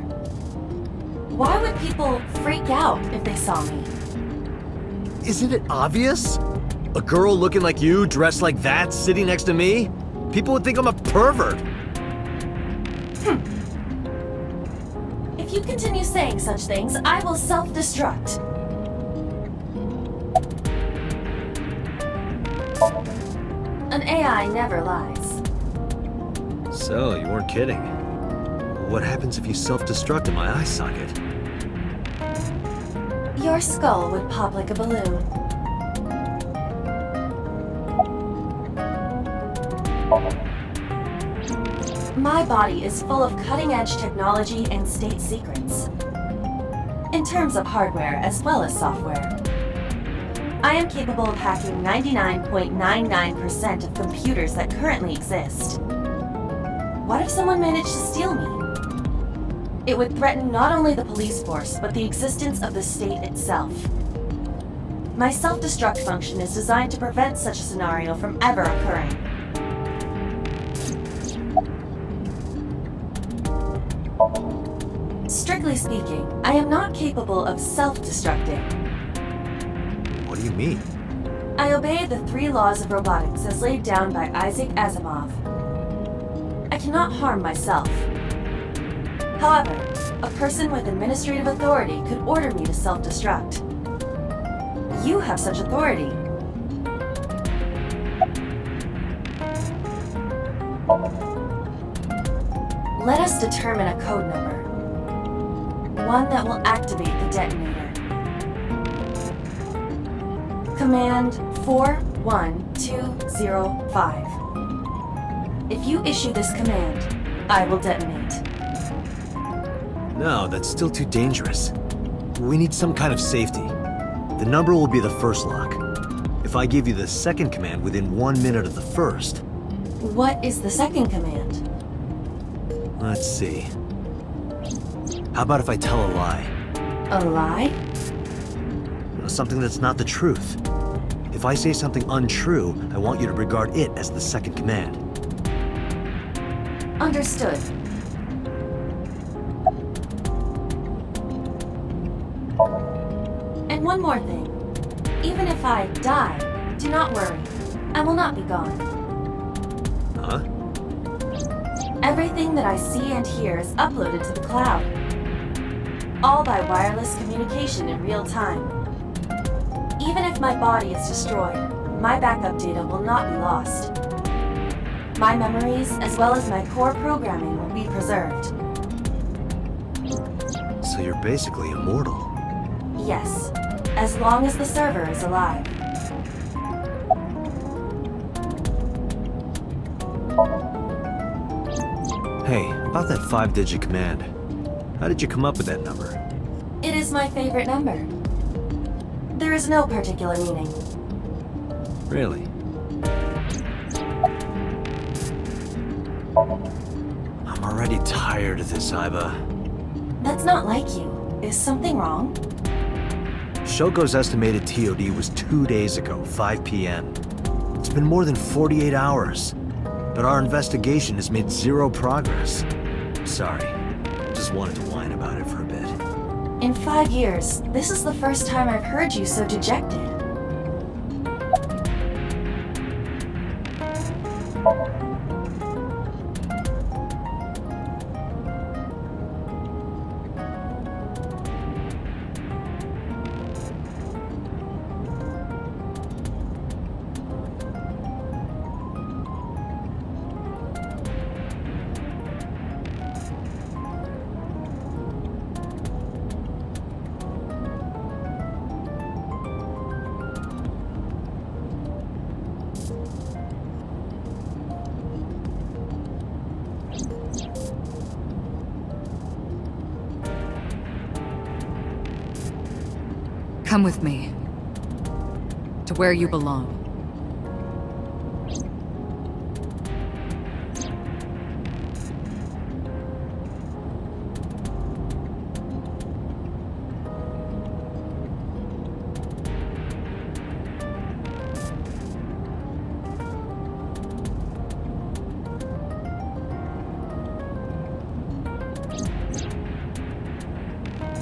why would people freak out if they saw me? Isn't it obvious? A girl looking like you, dressed like that, sitting next to me? People would think I'm a pervert. If you continue saying such things, I will self-destruct. An AI never lies. So, you weren't kidding. What happens if you self-destruct in my eye socket? Your skull would pop like a balloon. My body is full of cutting-edge technology and state secrets. In terms of hardware as well as software. I am capable of hacking 99.99% of computers that currently exist. What if someone managed to steal me? It would threaten not only the police force, but the existence of the state itself. My self-destruct function is designed to prevent such a scenario from ever occurring. Strictly speaking, I am not capable of self-destructing. What do you mean? I obey the 3 laws of robotics as laid down by Isaac Asimov. I cannot harm myself. However, a person with administrative authority could order me to self-destruct. You have such authority. Let us determine a code number. One that will activate the detonator. Command 41205. If you issue this command, I will detonate. No, that's still too dangerous. We need some kind of safety. The number will be the first lock. If I give you the second command within 1 minute of the first... What is the second command? Let's see. How about if I tell a lie? A lie? Something that's not the truth. If I say something untrue, I want you to regard it as the second command. Understood. And one more thing. Even if I die, do not worry. I will not be gone. Huh? Everything that I see and hear is uploaded to the cloud. All by wireless communication in real time. Even if my body is destroyed, my backup data will not be lost. My memories, as well as my core programming, will be preserved. So you're basically immortal. Yes, as long as the server is alive. Hey, about that 5-digit command. How did you come up with that number? It is my favorite number. There is no particular meaning. Really? I'm already tired of this, Aiba. That's not like you. Is something wrong? Shoko's estimated TOD was 2 days ago, 5 p.m. It's been more than 48 hours. But our investigation has made 0 progress. Sorry. Just wanted to whine about it for a bit. In 5 years, this is the first time I've heard you so dejected. Come with me. To where you belong.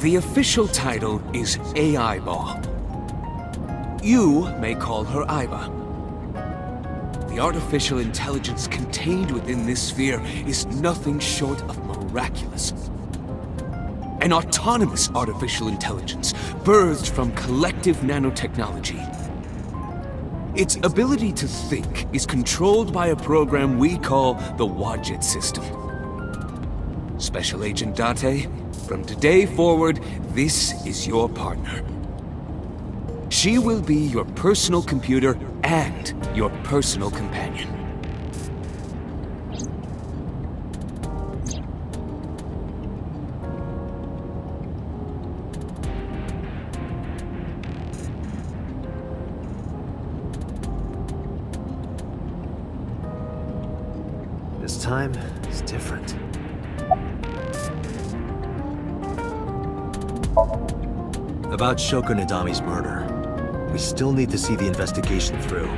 The official title is AI Ball. You may call her Aiba. The artificial intelligence contained within this sphere is nothing short of miraculous. An autonomous artificial intelligence birthed from collective nanotechnology. Its ability to think is controlled by a program we call the Wadjet system. Special Agent Date, from today forward, this is your partner. She will be your personal computer and your personal companion. This time is different. About Shoko Nadami's murder. We still need to see the investigation through.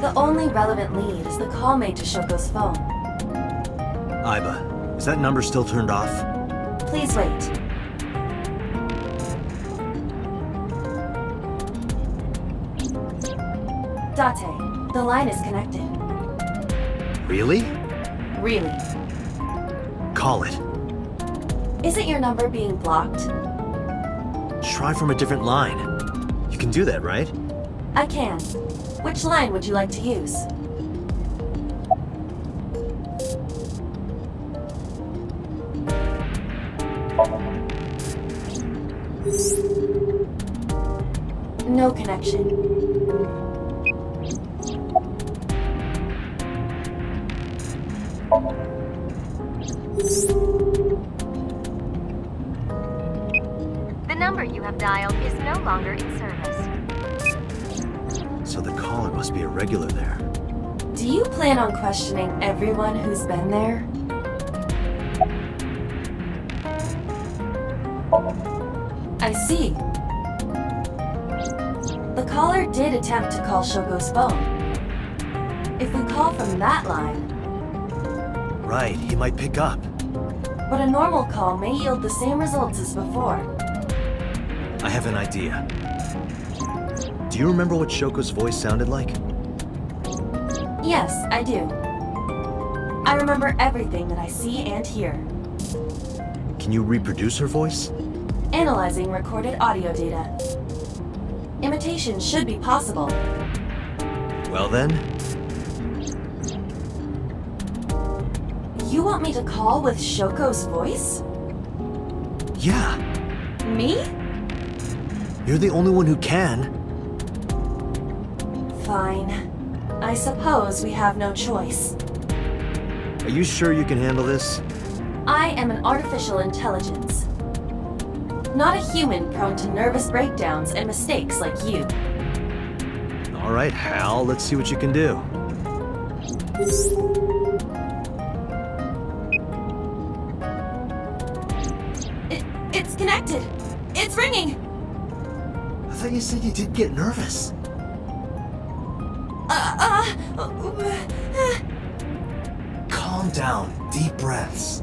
The only relevant lead is the call made to Shoko's phone. Aiba, is that number still turned off? Please wait. Date, the line is connected. Really? Really. Call it. Isn't your number being blocked? Try from a different line. You can do that, right? I can. Which line would you like to use? No connection. The number you have dialed is no longer in service. So the caller must be a regular there. Do you plan on questioning everyone who's been there? I see. The caller did attempt to call Shoko's phone. If we call from that line... Right, he might pick up. But a normal call may yield the same results as before. I have an idea. Do you remember what Shoko's voice sounded like? Yes, I do. I remember everything that I see and hear. Can you reproduce her voice? Analyzing recorded audio data. Imitation should be possible. Well then... You want me to call with Shoko's voice? Yeah. Me? You're the only one who can. Fine. I suppose we have no choice. Are you sure you can handle this? I am an artificial intelligence. Not a human prone to nervous breakdowns and mistakes like you. All right, Hal, let's see what you can do. It's connected. It's ringing. I thought you said you did get nervous. Calm down. Deep breaths.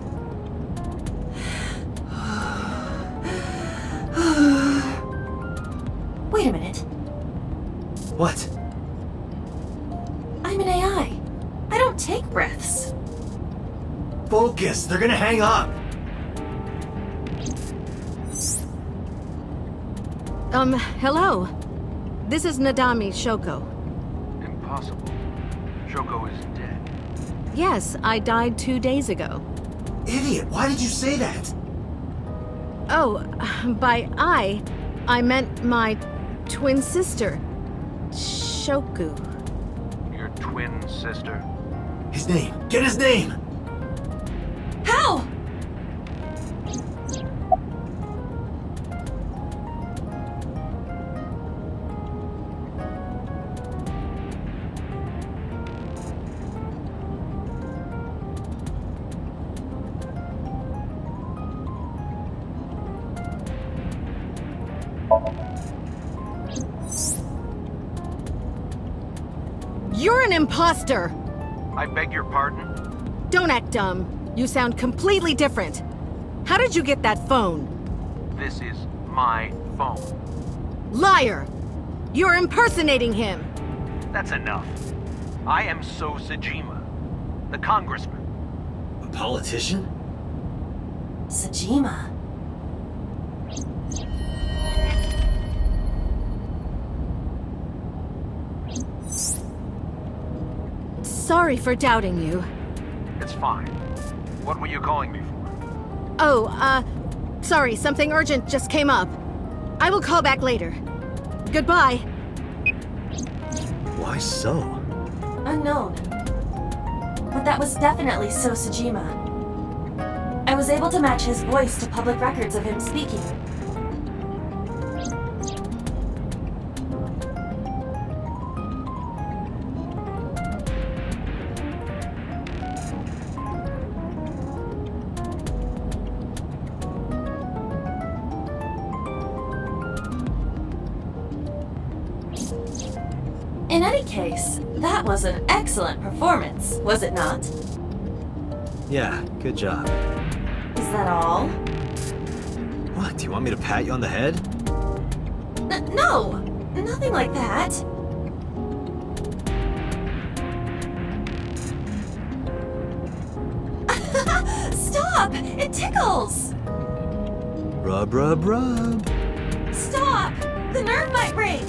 Wait a minute. What? I'm an AI. I don't take breaths. Focus. They're gonna hang up. Hello. This is Nadami Shoko. Impossible. Shoko is dead. Yes, I died 2 days ago. Idiot, why did you say that? Oh, by I meant my twin sister, Shoku. Your twin sister? His name. Get his name! How? imposter! I beg your pardon? Don't act dumb. You sound completely different. How did you get that phone? This is my phone. Liar! You're impersonating him! That's enough. I am So Sajima, the congressman. A politician? Sajima. Sorry for doubting you. It's fine. What were you calling me for? Oh, sorry, something urgent just came up. I will call back later. Goodbye. Why so? Unknown. But that was definitely So Sajima. I was able to match his voice to public records of him speaking. In any case, that was an excellent performance, was it not? Yeah, good job. Is that all? What, do you want me to pat you on the head? No! Nothing like that. Stop! It tickles! Rub, rub, rub. Stop! The nerve might break!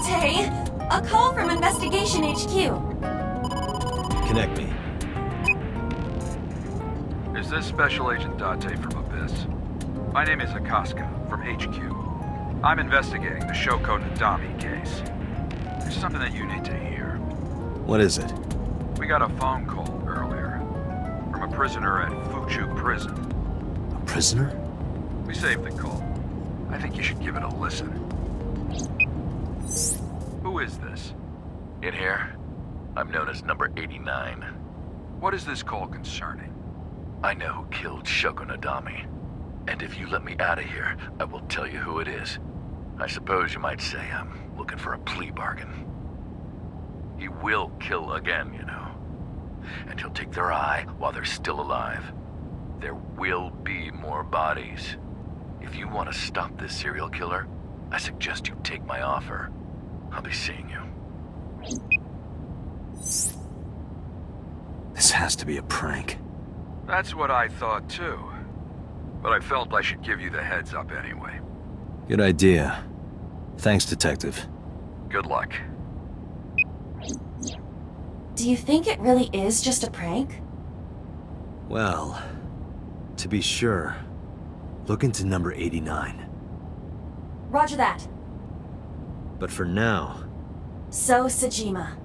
Date! A call from Investigation HQ. Connect me. Is this Special Agent Date from Abyss? My name is Akaska, from HQ. I'm investigating the Shoko Nadami case. There's something that you need to hear. What is it? We got a phone call earlier from a prisoner at Fuchu Prison. A prisoner? We saved the call. I think you should give it a listen. Who is this? In here, I'm known as number 89. What is this call concerning? I know who killed Shoko Nadami. And if you let me out of here, I will tell you who it is. I suppose you might say I'm looking for a plea bargain. He will kill again, you know. And he'll take their eye while they're still alive. There will be more bodies. If you want to stop this serial killer, I suggest you take my offer. I'll be seeing you. This has to be a prank. That's what I thought too. But I felt I should give you the heads up anyway. Good idea. Thanks, Detective. Good luck. Do you think it really is just a prank? Well, to be sure, look into number 89. Roger that. But for now... So Sajima.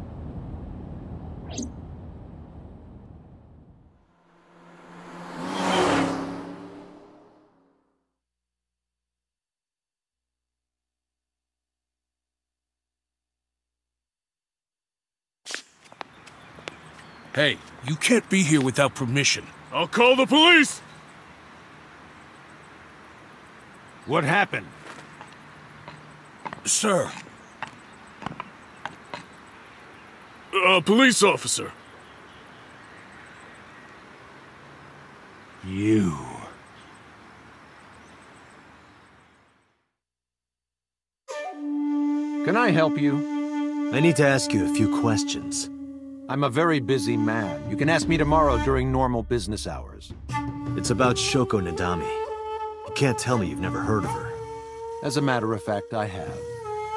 Hey, you can't be here without permission. I'll call the police! What happened? Sir. A police officer. You. Can I help you? I need to ask you a few questions. I'm a very busy man. You can ask me tomorrow during normal business hours. It's about Shoko Nadami. You can't tell me you've never heard of her. As a matter of fact, I have.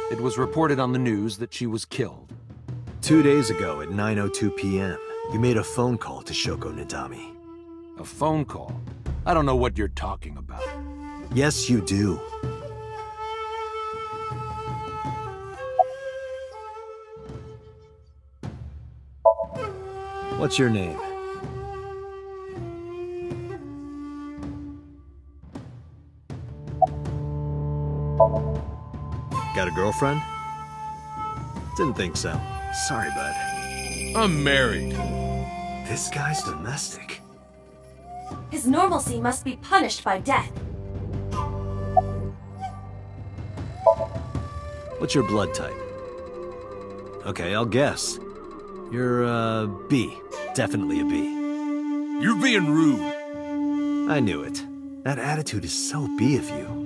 It was reported on the news that she was killed. 2 days ago at 9:02 p.m., you made a phone call to Shoko Nadami. A phone call? I don't know what you're talking about. Yes, you do. What's your name? Got a girlfriend? Didn't think so. Sorry, bud. I'm married. This guy's domestic. His normalcy must be punished by death. What's your blood type? Okay, I'll guess. You're, B. Definitely a B. You're being rude. I knew it. That attitude is so B of you.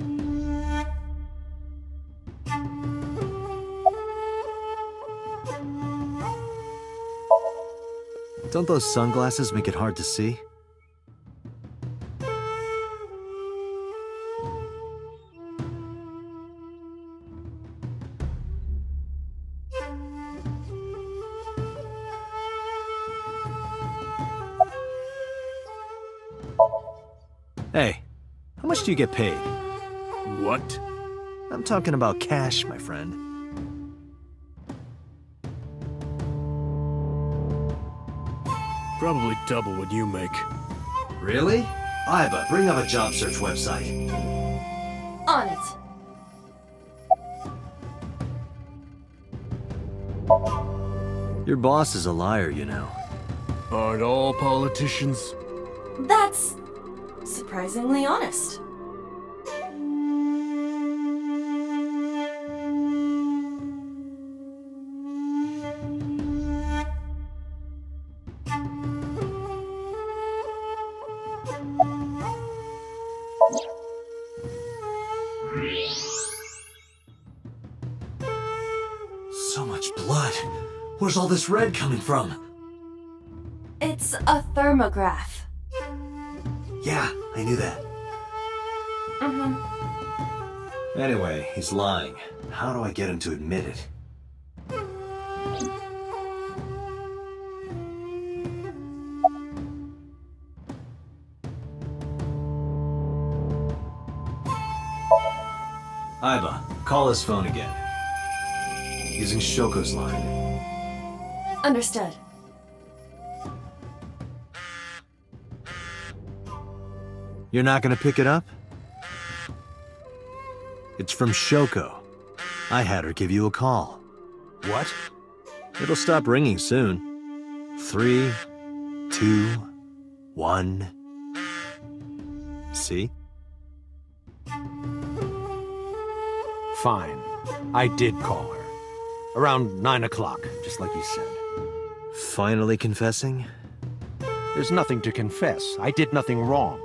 Don't those sunglasses make it hard to see? Hey, how much do you get paid? What? I'm talking about cash, my friend. Probably double what you make. Really? Iba, bring up a job search website. On it. Your boss is a liar, you know. Aren't all politicians? That's surprisingly honest. So much blood. Where's all this red coming from? It's a thermograph. Yeah, I knew that. Anyway, he's lying. How do I get him to admit it? Iba, call his phone again. Using Shoko's line. Understood. You're not gonna pick it up? It's from Shoko. I had her give you a call. What? It'll stop ringing soon. 3, 2, 1. See? Fine. I did call her. Around 9 o'clock, just like you said. Finally confessing? There's nothing to confess. I did nothing wrong.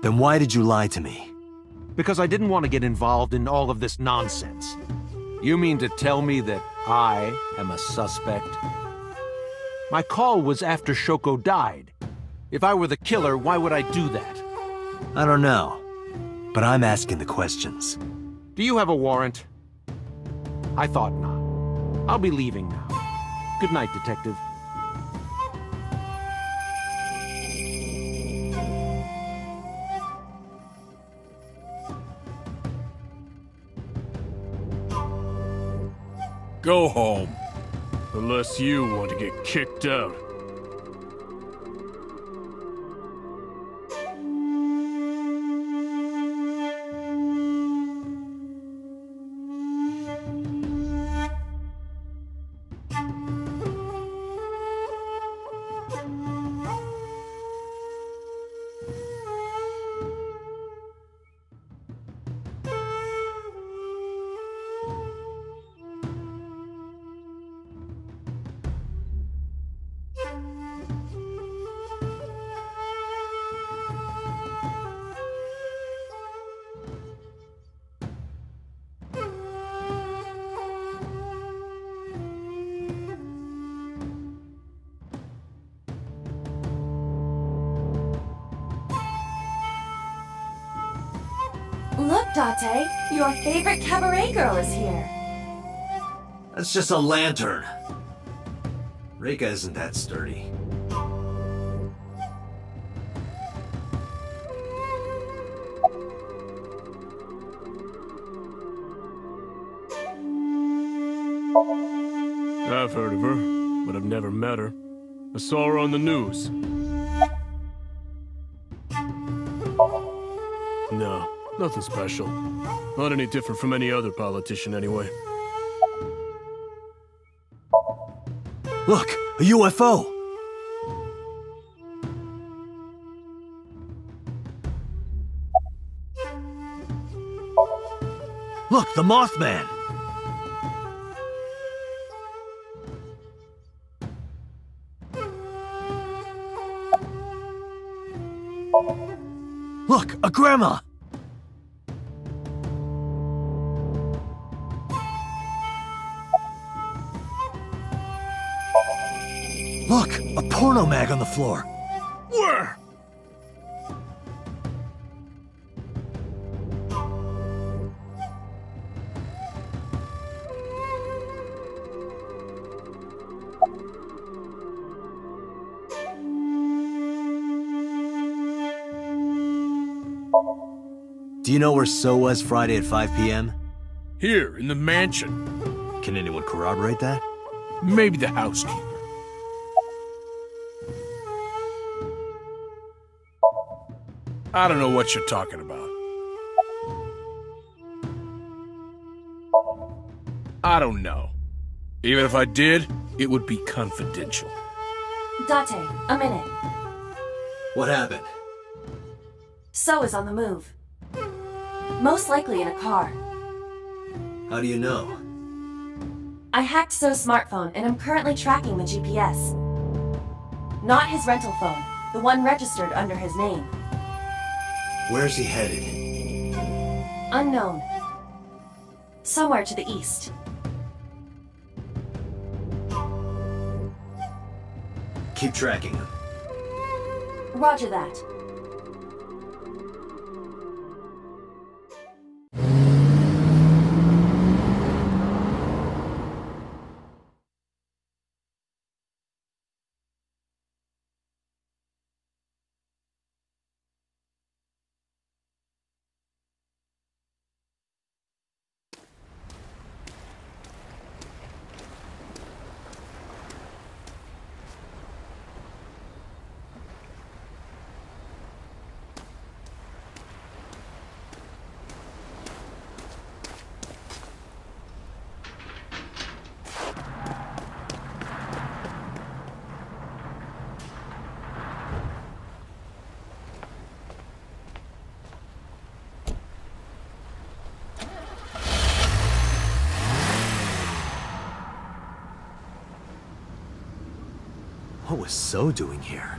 Then why did you lie to me? Because I didn't want to get involved in all of this nonsense. You mean to tell me that I am a suspect? My call was after Shoko died. If I were the killer, why would I do that? I don't know. But I'm asking the questions. Do you have a warrant? I thought not. I'll be leaving now. Good night, Detective. Go home. Unless you want to get kicked out. Look, Date, your favorite cabaret girl is here. That's just a lantern. Reika isn't that sturdy. I've heard of her, but I've never met her. I saw her on the news. No, nothing special. Not any different from any other politician, anyway. Look, a UFO! Look, the Mothman! Look, a grandma! Look, a porno mag on the floor. Where? Do you know where So was Friday at 5 p.m.? Here, in the mansion. Can anyone corroborate that? Maybe the housekeeper. I don't know what you're talking about. I don't know. Even if I did, it would be confidential. Date, a minute. What happened? So is on the move. Most likely in a car. How do you know? I hacked So's smartphone and I'm currently tracking the GPS. Not his rental phone, the one registered under his name. Where's he headed? Unknown. Somewhere to the east. Keep tracking him. Roger that. What was So doing here?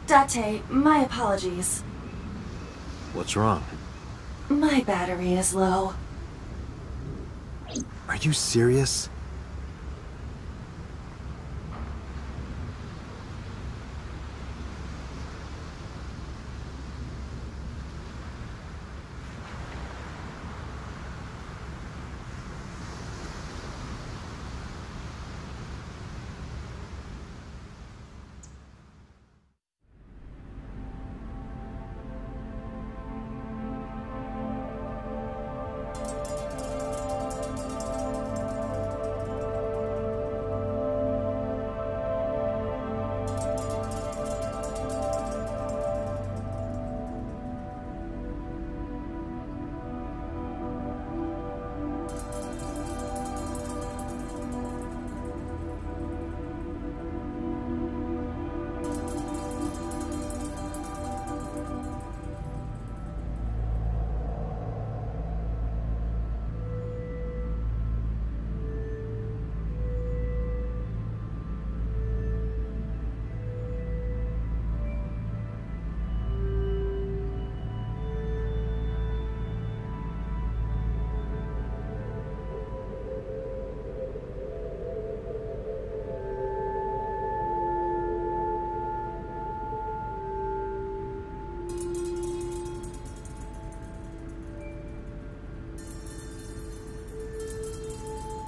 Date, my apologies. What's wrong? My battery is low. Are you serious?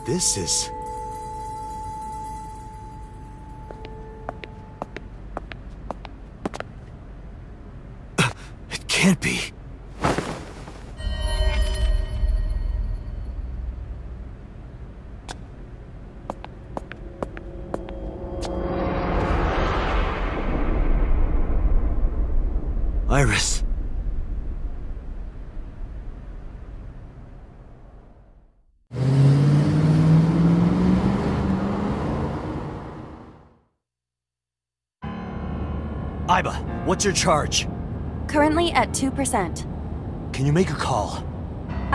This is... It can't be. Iris. Iba, what's your charge? Currently at 2%. Can you make a call?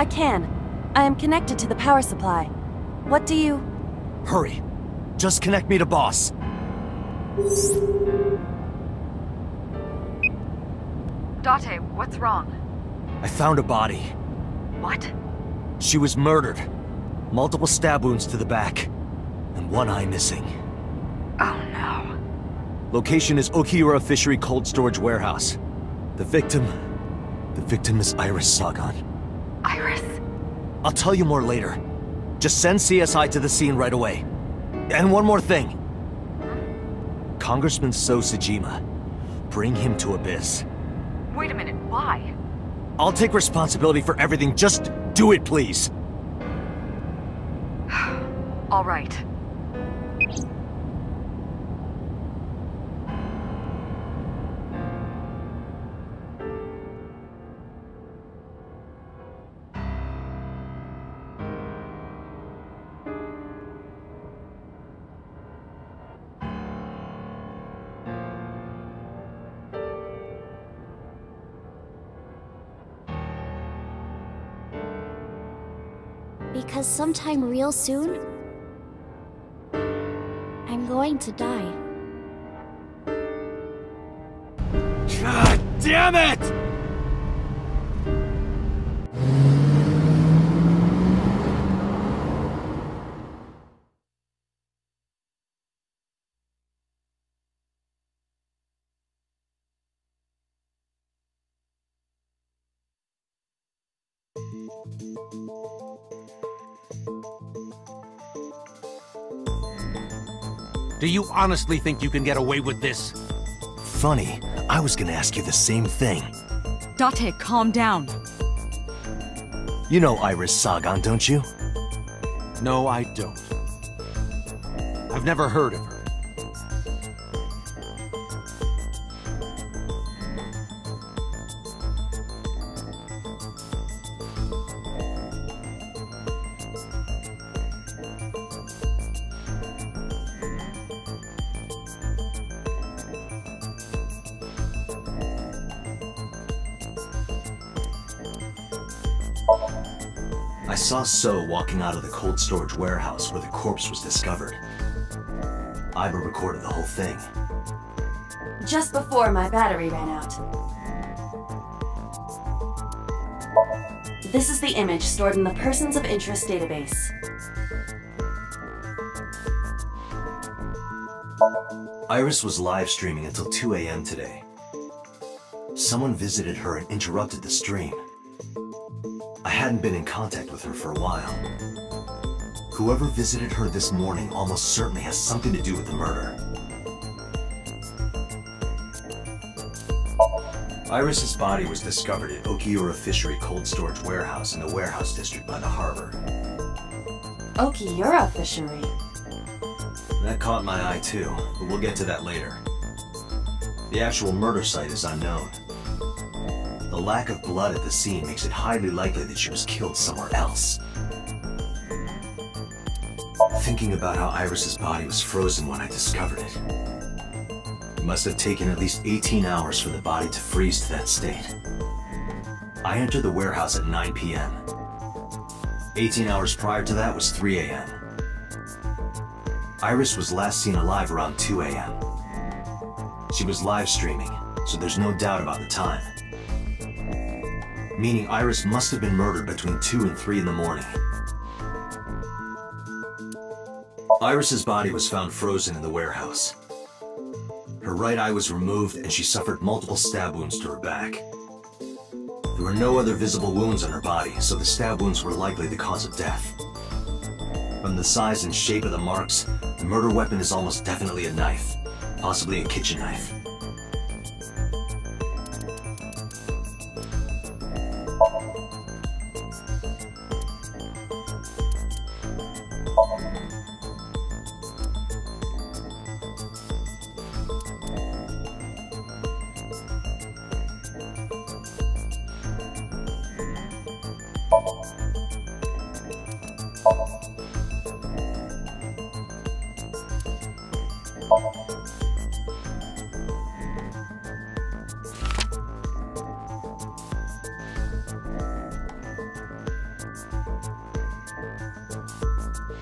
I can. I am connected to the power supply. What do you... Hurry. Just connect me to boss. Date, what's wrong? I found a body. What? She was murdered. Multiple stab wounds to the back. And one eye missing. Oh no. Location is Okiura Fishery Cold Storage Warehouse. The victim is Iris Sagan. Iris? I'll tell you more later. Just send CSI to the scene right away. And one more thing. Congressman So Sejima. Bring him to Abyss. Wait a minute, why? I'll take responsibility for everything. Just do it, please. All right. Because sometime real soon, I'm going to die. God damn it! Do you honestly think you can get away with this? Funny, I was gonna ask you the same thing. Date, calm down. You know Iris Sagan, don't you? No, I don't. I've never heard of her. I saw So walking out of the cold storage warehouse where the corpse was discovered. Iba recorded the whole thing. Just before my battery ran out. This is the image stored in the Persons of Interest database. Iris was live streaming until 2 a.m. today. Someone visited her and interrupted the stream. I hadn't been in contact with her for a while. Whoever visited her this morning almost certainly has something to do with the murder. Iris's body was discovered at Okiura Fishery Cold Storage Warehouse in the warehouse district by the harbor. Okiura Fishery? That caught my eye too, but we'll get to that later. The actual murder site is unknown. The lack of blood at the scene makes it highly likely that she was killed somewhere else. Thinking about how Iris's body was frozen when I discovered it. It must have taken at least 18 hours for the body to freeze to that state. I entered the warehouse at 9 p.m. 18 hours prior to that was 3 a.m. Iris was last seen alive around 2 a.m. She was live streaming, so there's no doubt about the time. Meaning Iris must have been murdered between 2 and 3 in the morning. Iris's body was found frozen in the warehouse. Her right eye was removed and she suffered multiple stab wounds to her back. There were no other visible wounds on her body, so the stab wounds were likely the cause of death. From the size and shape of the marks, the murder weapon is almost definitely a knife, possibly a kitchen knife.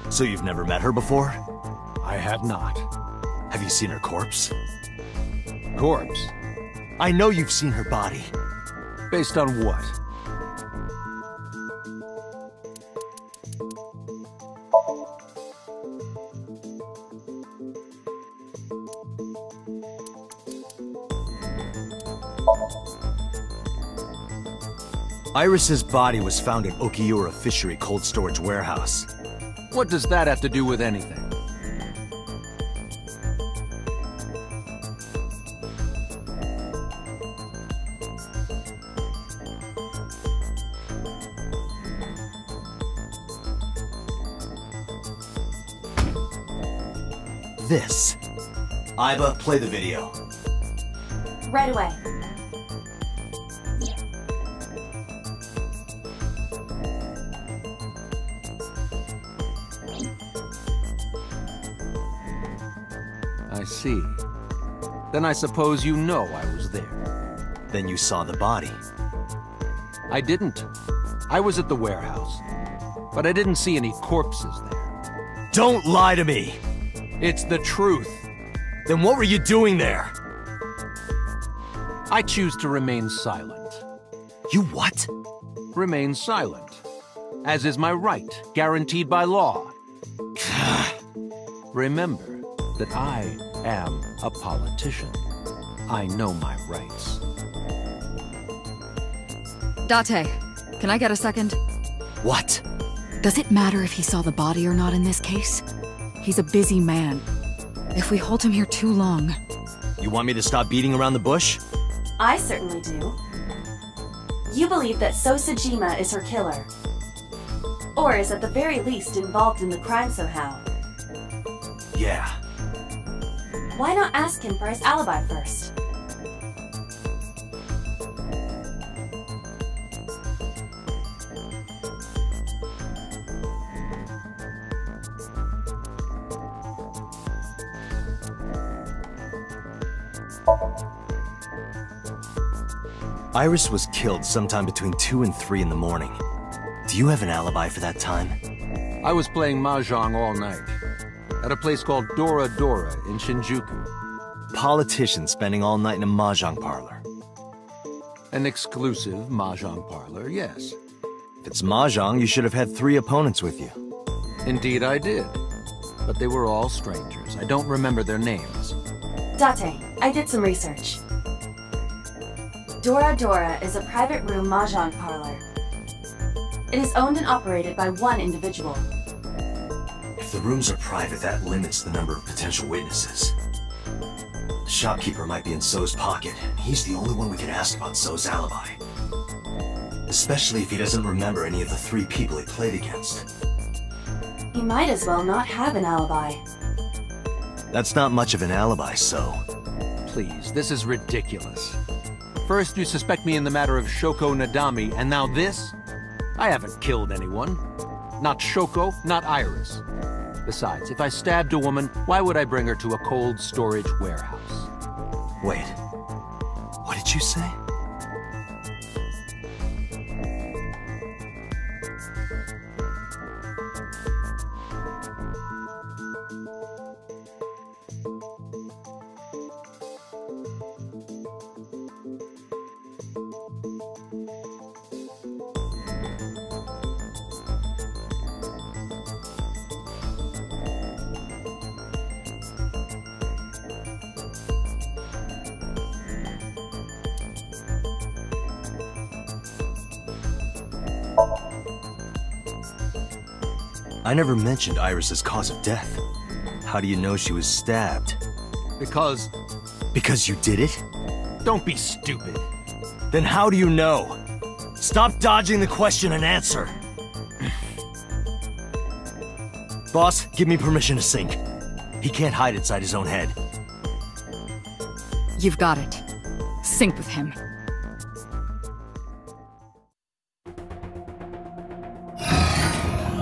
So you've never met her before? I have not. Have you seen her corpse? Corpse? I know you've seen her body. Based on what? Iris's body was found in Okiura Fishery Cold Storage Warehouse. What does that have to do with anything? This. Iba, play the video. Right away. I see. Then I suppose you know I was there. Then you saw the body. I didn't. I was at the warehouse. But I didn't see any corpses there. Don't lie to me! It's the truth. Then what were you doing there? I choose to remain silent. You what? Remain silent. As is my right, guaranteed by law. Remember that I am a politician. I know my rights. Date, can I get a second? What? Does it matter if he saw the body or not in this case? He's a busy man. If we hold him here too long... You want me to stop beating around the bush? I certainly do. You believe that Sosajima is her killer. Or is at the very least involved in the crime somehow. Yeah. Why not ask him for his alibi first? Iris was killed sometime between 2 and 3 in the morning. Do you have an alibi for that time? I was playing Mahjong all night. At a place called Dora Dora in Shinjuku. Politician spending all night in a Mahjong parlor. An exclusive Mahjong parlor, yes. If it's Mahjong, you should have had 3 opponents with you. Indeed I did. But they were all strangers. I don't remember their names. Date, I did some research. Dora Dora is a private room Mahjong parlor. It is owned and operated by one individual. If the rooms are private, that limits the number of potential witnesses. The shopkeeper might be in So's pocket. He's the only one we can ask about So's alibi. Especially if he doesn't remember any of the 3 people he played against. He might as well not have an alibi. That's not much of an alibi, So. Please, this is ridiculous. First you suspect me in the matter of Shoko Nadami, and now this? I haven't killed anyone. Not Shoko, not Iris. Besides, if I stabbed a woman, why would I bring her to a cold storage warehouse? Wait. What did you say? I never mentioned Iris's cause of death. How do you know she was stabbed? Because... Because you did it? Don't be stupid. Then how do you know? Stop dodging the question and answer. Boss, give me permission to sync. He can't hide inside his own head. You've got it. Sync with him.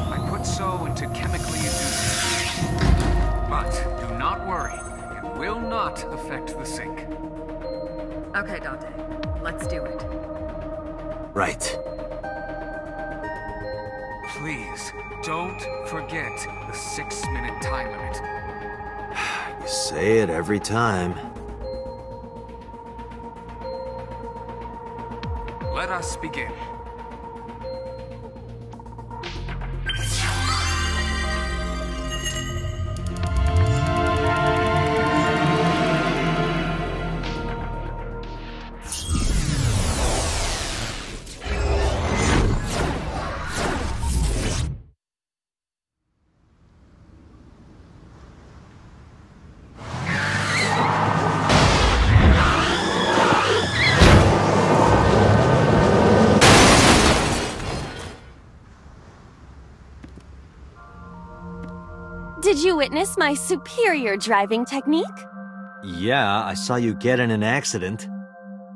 I put So into chemically induced. But do not worry. It will not affect the sync. Okay, Date. Let's do it. Right. Please, don't forget the 6-minute time limit. You say it every time. Let us begin. Did you witness my superior driving technique? Yeah, I saw you get in an accident.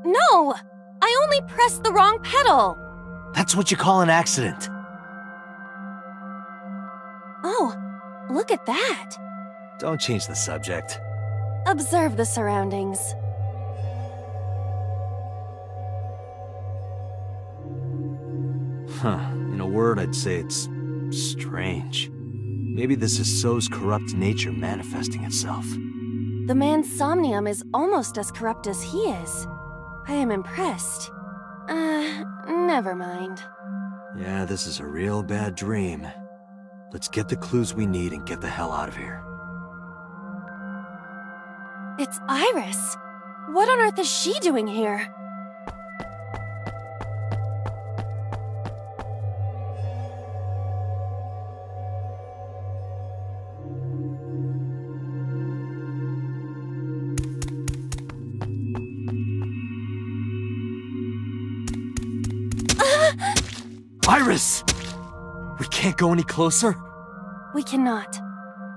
No! I only pressed the wrong pedal! That's what you call an accident. Oh, look at that! Don't change the subject. Observe the surroundings. Huh. In a word, I'd say it's strange. Maybe this is So's corrupt nature manifesting itself. The man Somnium is almost as corrupt as he is. I am impressed. Never mind. Yeah, this is a real bad dream. Let's get the clues we need and get the hell out of here. It's Iris. What on earth is she doing here? Iris! We can't go any closer? We cannot.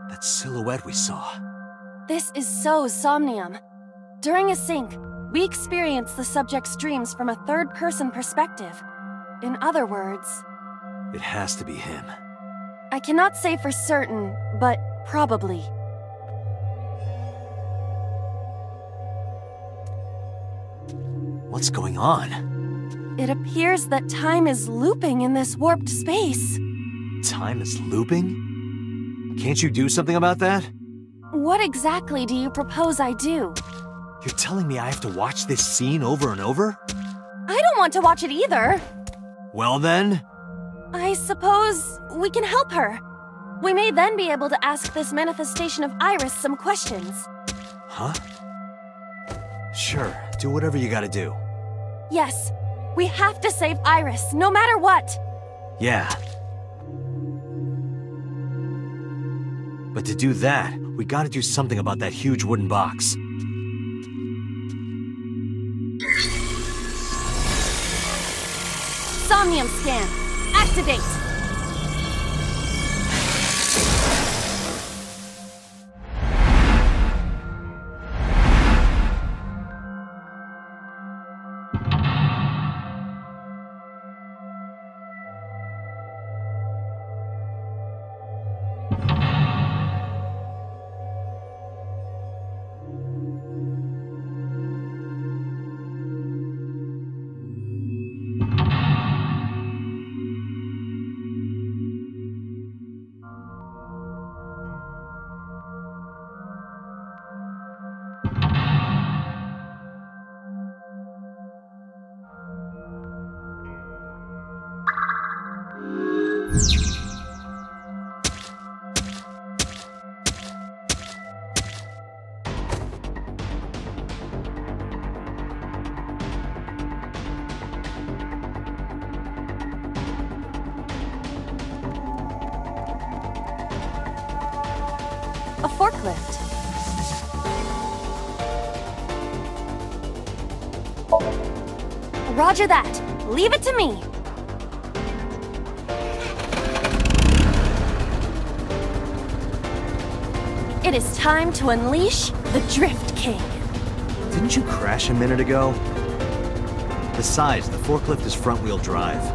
That silhouette we saw. This is so Somnium. During a sync, we experience the subject's dreams from a third-person perspective. In other words... It has to be him. I cannot say for certain, but probably. What's going on? It appears that time is looping in this warped space. Time is looping? Can't you do something about that? What exactly do you propose I do? You're telling me I have to watch this scene over and over? I don't want to watch it either. Well then? I suppose we can help her. We may then be able to ask this manifestation of Iris some questions. Huh? Sure, do whatever you gotta do. Yes, we have to save Iris, no matter what! Yeah. But to do that, we gotta do something about that huge wooden box. Somnium scan. Activate! A forklift. Roger that. Leave it to me. It is time to unleash the Drift King. Didn't you crash a minute ago? Besides, the forklift is front-wheel drive.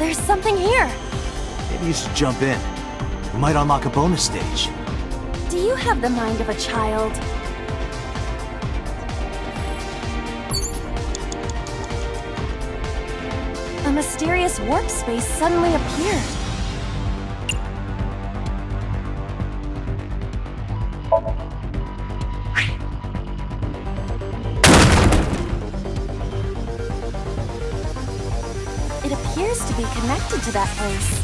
There's something here! Maybe you should jump in. We might unlock a bonus stage. Do you have the mind of a child? A mysterious warp space suddenly appeared. It appears to be connected to that place.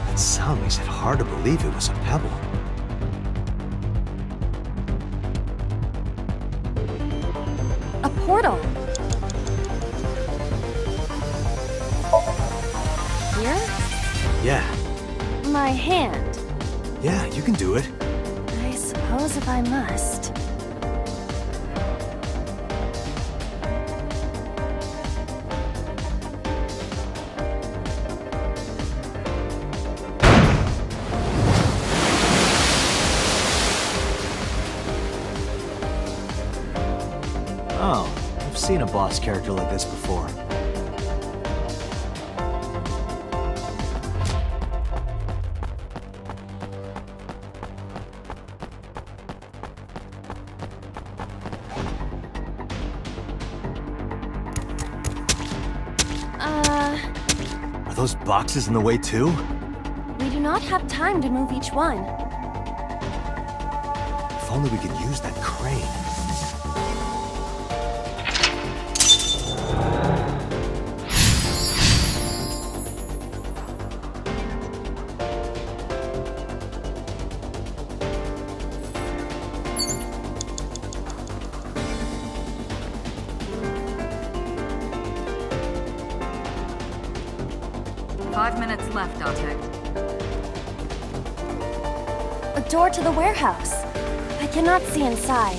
That sound makes it hard to believe it was a pebble. A portal. Here? Yeah. My hand. Yeah, you can do it. I suppose if I must. Oh, I've seen a boss character like this before. Are those boxes in the way too? We do not have time to move each one. If only we could use that crane. Left, Date. A door to the warehouse. I cannot see inside.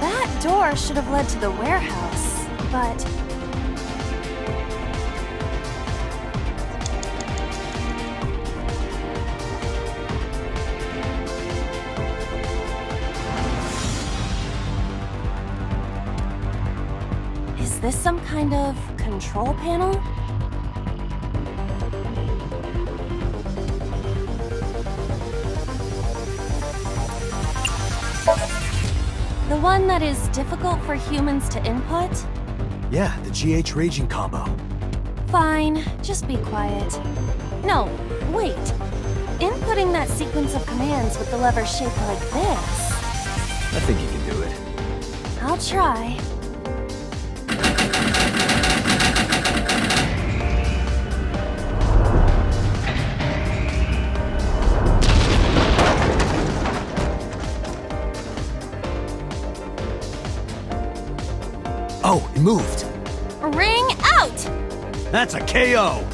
That door should have led to the warehouse, but... Is this some kind of control panel? The one that is difficult for humans to input? Yeah, the GH raging combo. Fine, just be quiet. No, wait. Inputting that sequence of commands with the lever shaped like this... I think you can do it. I'll try. Oh, it moved. Ring out! That's a KO!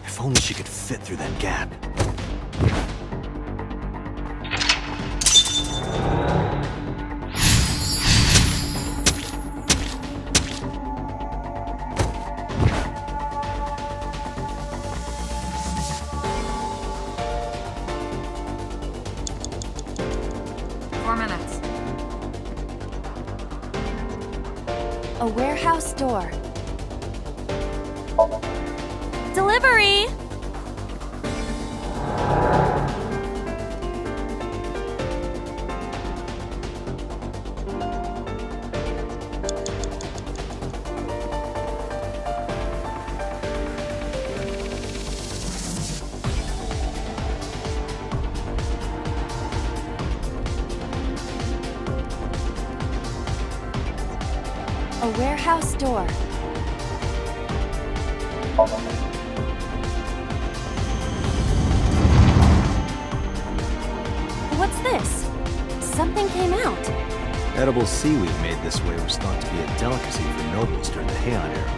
If only she could fit through that gap. 4 minutes. A warehouse door. Delivery! A warehouse door. What's this? Something came out. Edible seaweed made this way was thought to be a delicacy for nobles during the Heian era.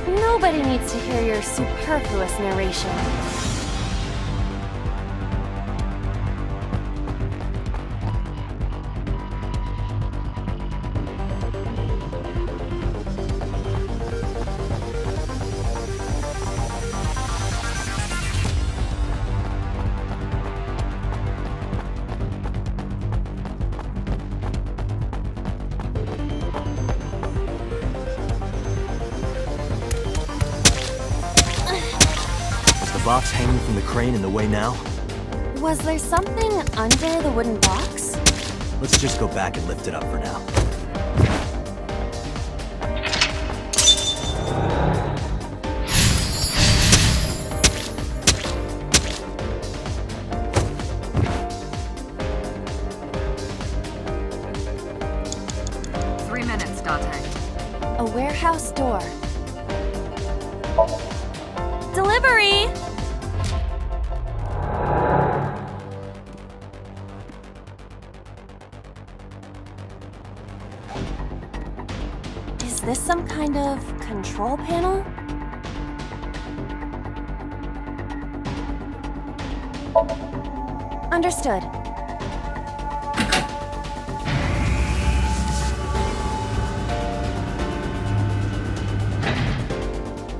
Nobody needs to hear your superfluous narration. Box hanging from the crane in the way now? Was there something under the wooden box? Let's just go back and lift it up for now. A warehouse door. Delivery! Is this some kind of control panel? Understood.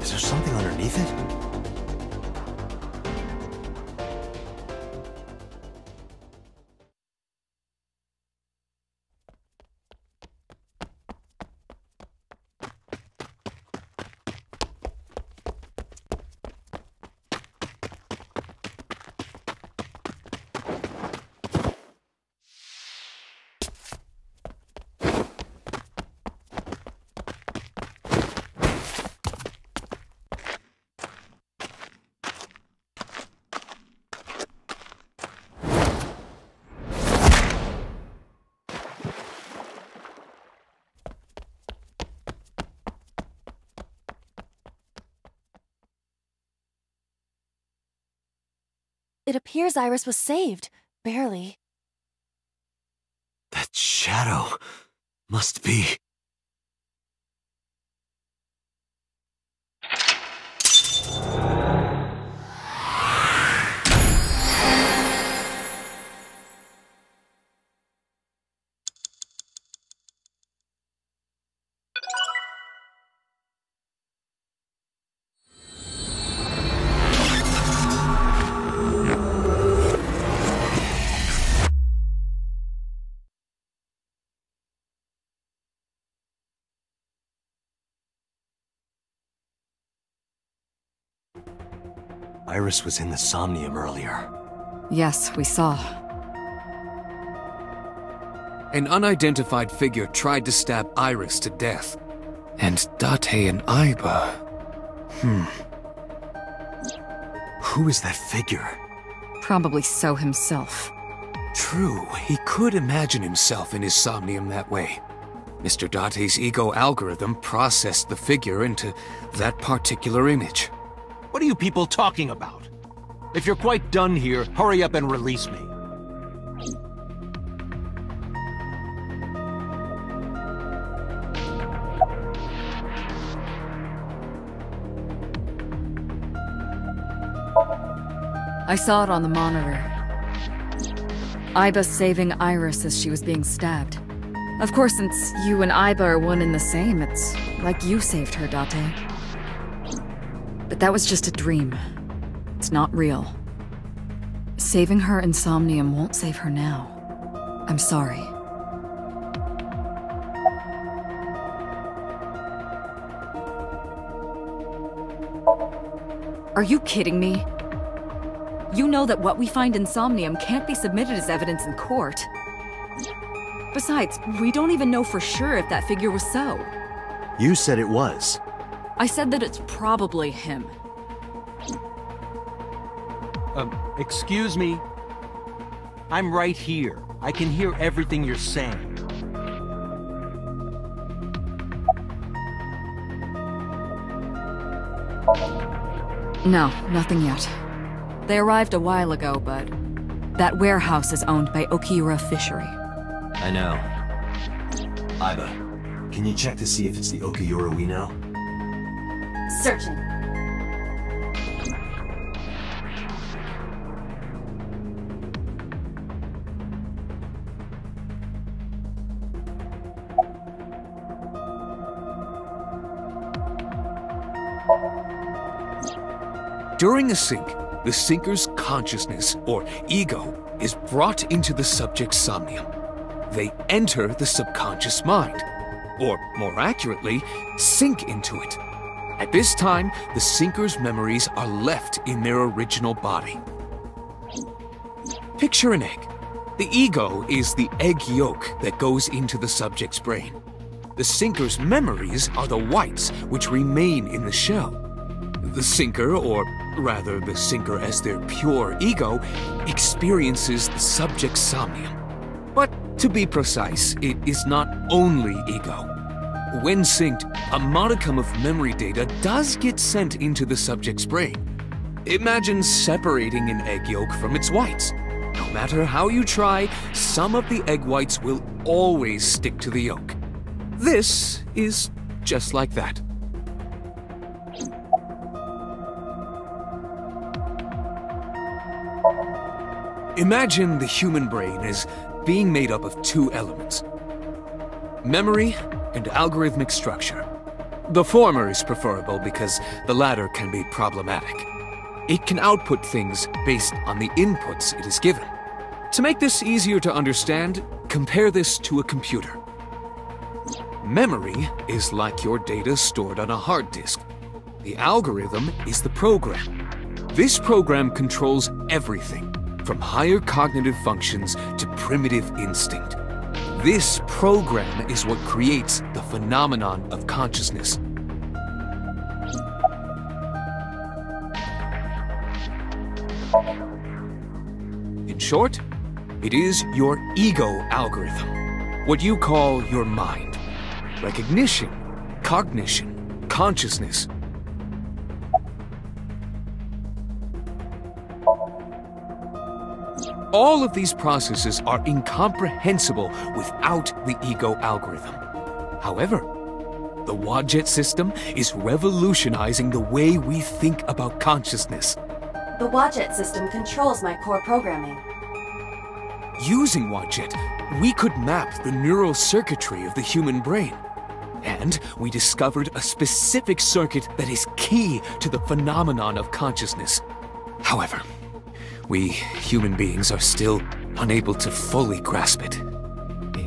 Is there something underneath it? It appears Iris was saved. Barely. That shadow must be... Iris was in the Somnium earlier. Yes, we saw. An unidentified figure tried to stab Iris to death. And Date and Aiba... Who is that figure? Probably So himself. True, he could imagine himself in his Somnium that way. Mr. Date's ego algorithm processed the figure into that particular image. What are you people talking about? If you're quite done here, hurry up and release me. I saw it on the monitor. Aiba saving Iris as she was being stabbed. Of course, since you and Aiba are one and the same, it's like you saved her, Date. But that was just a dream. It's not real. Saving her in Somnium won't save her now. I'm sorry. Are you kidding me? You know that what we find in Somnium can't be submitted as evidence in court. Besides, we don't even know for sure if that figure was So. You said it was. I said that it's probably him. Excuse me? I'm right here. I can hear everything you're saying. No, nothing yet. They arrived a while ago, but that warehouse is owned by Okiura Fishery. I know. Aiba, can you check to see if it's the Okiura we know? Searching. During a sync, the sinker's consciousness, or ego, is brought into the subject's somnium. They enter the subconscious mind, or more accurately, sink into it. At this time, the sinker's memories are left in their original body. Picture an egg. The ego is the egg yolk that goes into the subject's brain. The sinker's memories are the whites, which remain in the shell. The sinker, or rather the sinker as their pure ego, experiences the subject's somnium. But to be precise, it is not only ego. When synced, a modicum of memory data does get sent into the subject's brain. Imagine separating an egg yolk from its whites. No matter how you try, some of the egg whites will always stick to the yolk. This is just like that. Imagine the human brain as being made up of two elements: memory and algorithmic structure. The former is preferable because the latter can be problematic. It can output things based on the inputs it is given. To make this easier to understand, compare this to a computer. Memory is like your data stored on a hard disk. The algorithm is the program. This program controls everything, from higher cognitive functions to primitive instinct. This program is what creates the phenomenon of consciousness. In short, it is your ego algorithm, what you call your mind. Recognition, cognition, consciousness. All of these processes are incomprehensible without the ego algorithm. However, the Wadjet system is revolutionizing the way we think about consciousness. The Wadjet system controls my core programming. Using Wadjet, we could map the neural circuitry of the human brain. And we discovered a specific circuit that is key to the phenomenon of consciousness. However, we human beings are still unable to fully grasp it.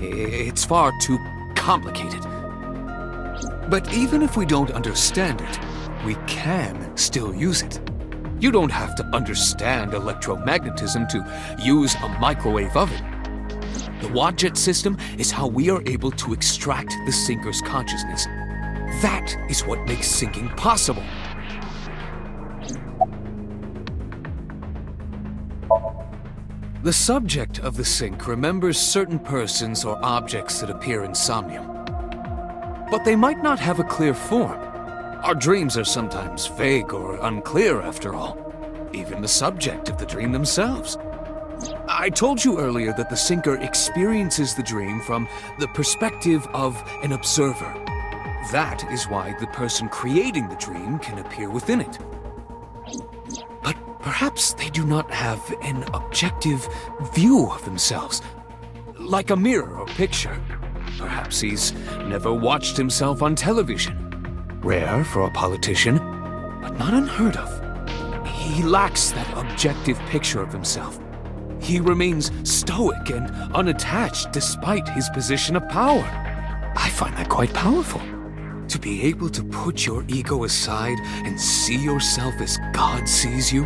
It's far too complicated. But even if we don't understand it, we can still use it. You don't have to understand electromagnetism to use a microwave oven. The Wadjet system is how we are able to extract the sinker's consciousness. That is what makes syncing possible. The subject of the sync remembers certain persons or objects that appear in Somnium. But they might not have a clear form. Our dreams are sometimes vague or unclear, after all. Even the subject of the dream themselves. I told you earlier that the syncer experiences the dream from the perspective of an observer. That is why the person creating the dream can appear within it. But perhaps they do not have an objective view of themselves, like a mirror or picture. Perhaps he's never watched himself on television. Rare for a politician, but not unheard of. He lacks that objective picture of himself. He remains stoic and unattached despite his position of power. I find that quite powerful. To be able to put your ego aside and see yourself as God sees you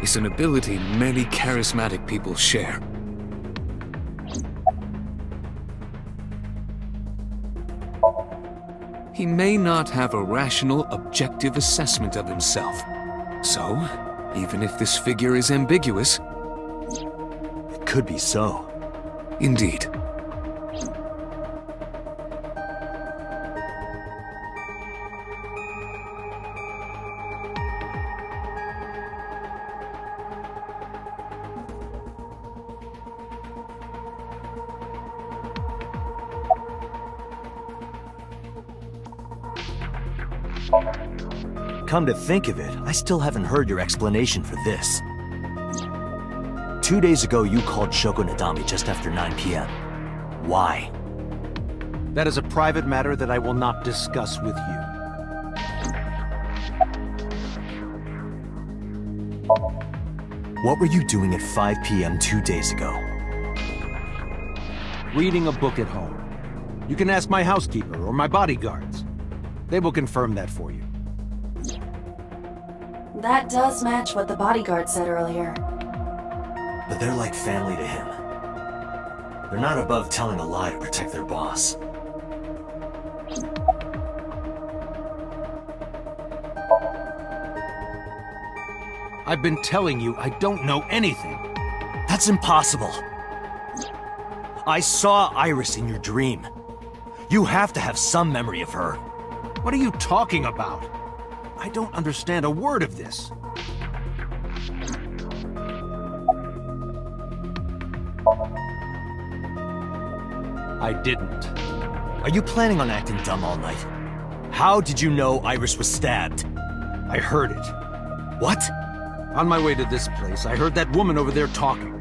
is an ability many charismatic people share. He may not have a rational, objective assessment of himself. So, even if this figure is ambiguous, it could be so. Indeed. Come to think of it, I still haven't heard your explanation for this. 2 days ago, you called Shoko Nadami just after 9 p.m. Why? That is a private matter that I will not discuss with you. What were you doing at 5 p.m. 2 days ago? Reading a book at home. You can ask my housekeeper or my bodyguards. They will confirm that for you. That does match what the bodyguard said earlier. But they're like family to him. They're not above telling a lie to protect their boss. I've been telling you I don't know anything. That's impossible. I saw Iris in your dream. You have to have some memory of her. What are you talking about? I don't understand a word of this. I didn't. Are you planning on acting dumb all night? How did you know Iris was stabbed? I heard it. What? On my way to this place, I heard that woman over there talking.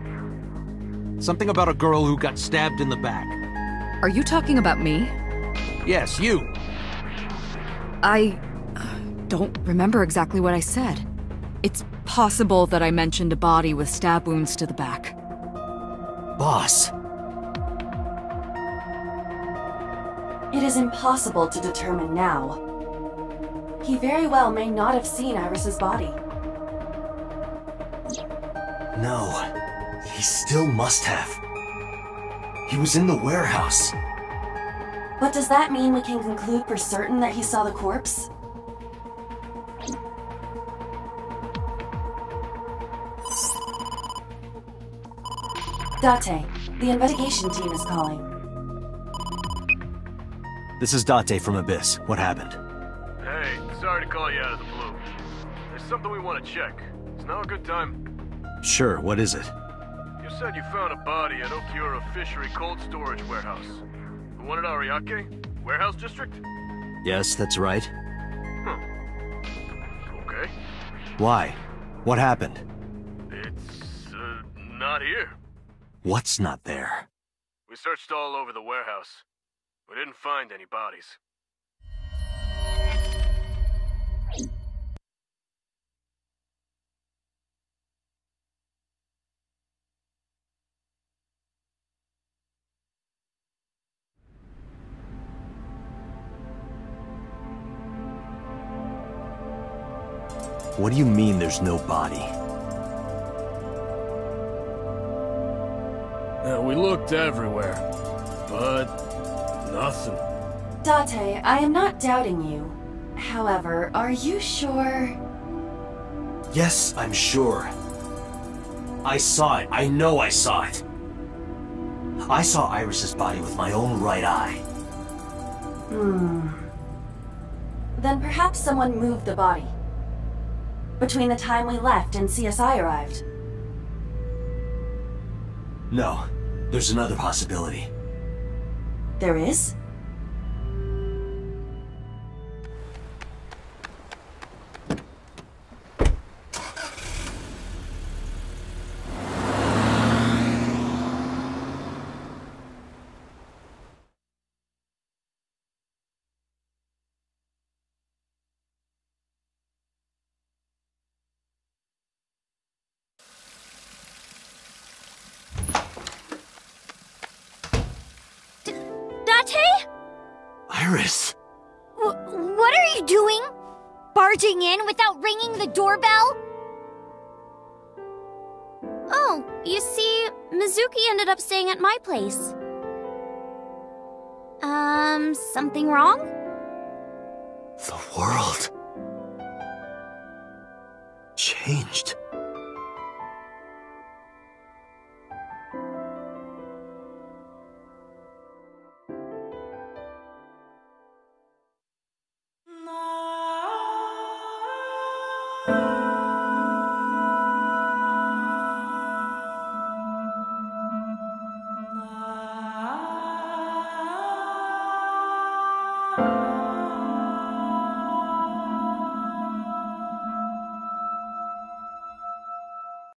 Something about a girl who got stabbed in the back. Are you talking about me? Yes, you. I don't remember exactly what I said. It's possible that I mentioned a body with stab wounds to the back. Boss. It is impossible to determine now. He very well may not have seen Iris's body. No, he still must have. He was in the warehouse. But does that mean we can conclude for certain that he saw the corpse? Date, the investigation team is calling. This is Date from Abyss. What happened? Hey, sorry to call you out of the blue. There's something we want to check. Is now a good time? Sure, what is it? You said you found a body at Okiura Fishery Cold Storage Warehouse. The one at Ariake? Warehouse District? Yes, that's right. Okay. Why? What happened? It's, not here. What's not there? We searched all over the warehouse. We didn't find any bodies. What do you mean there's no body? We looked everywhere, but nothing. Date, I am not doubting you. However, are you sure? Yes, I'm sure. I saw it. I know I saw it. I saw Iris's body with my own right eye. Then perhaps someone moved the body. Between the time we left and CSI arrived. No, there's another possibility. There is? Iris! What are you doing? Barging in without ringing the doorbell? Oh, you see, Mizuki ended up staying at my place. Something wrong? The world changed.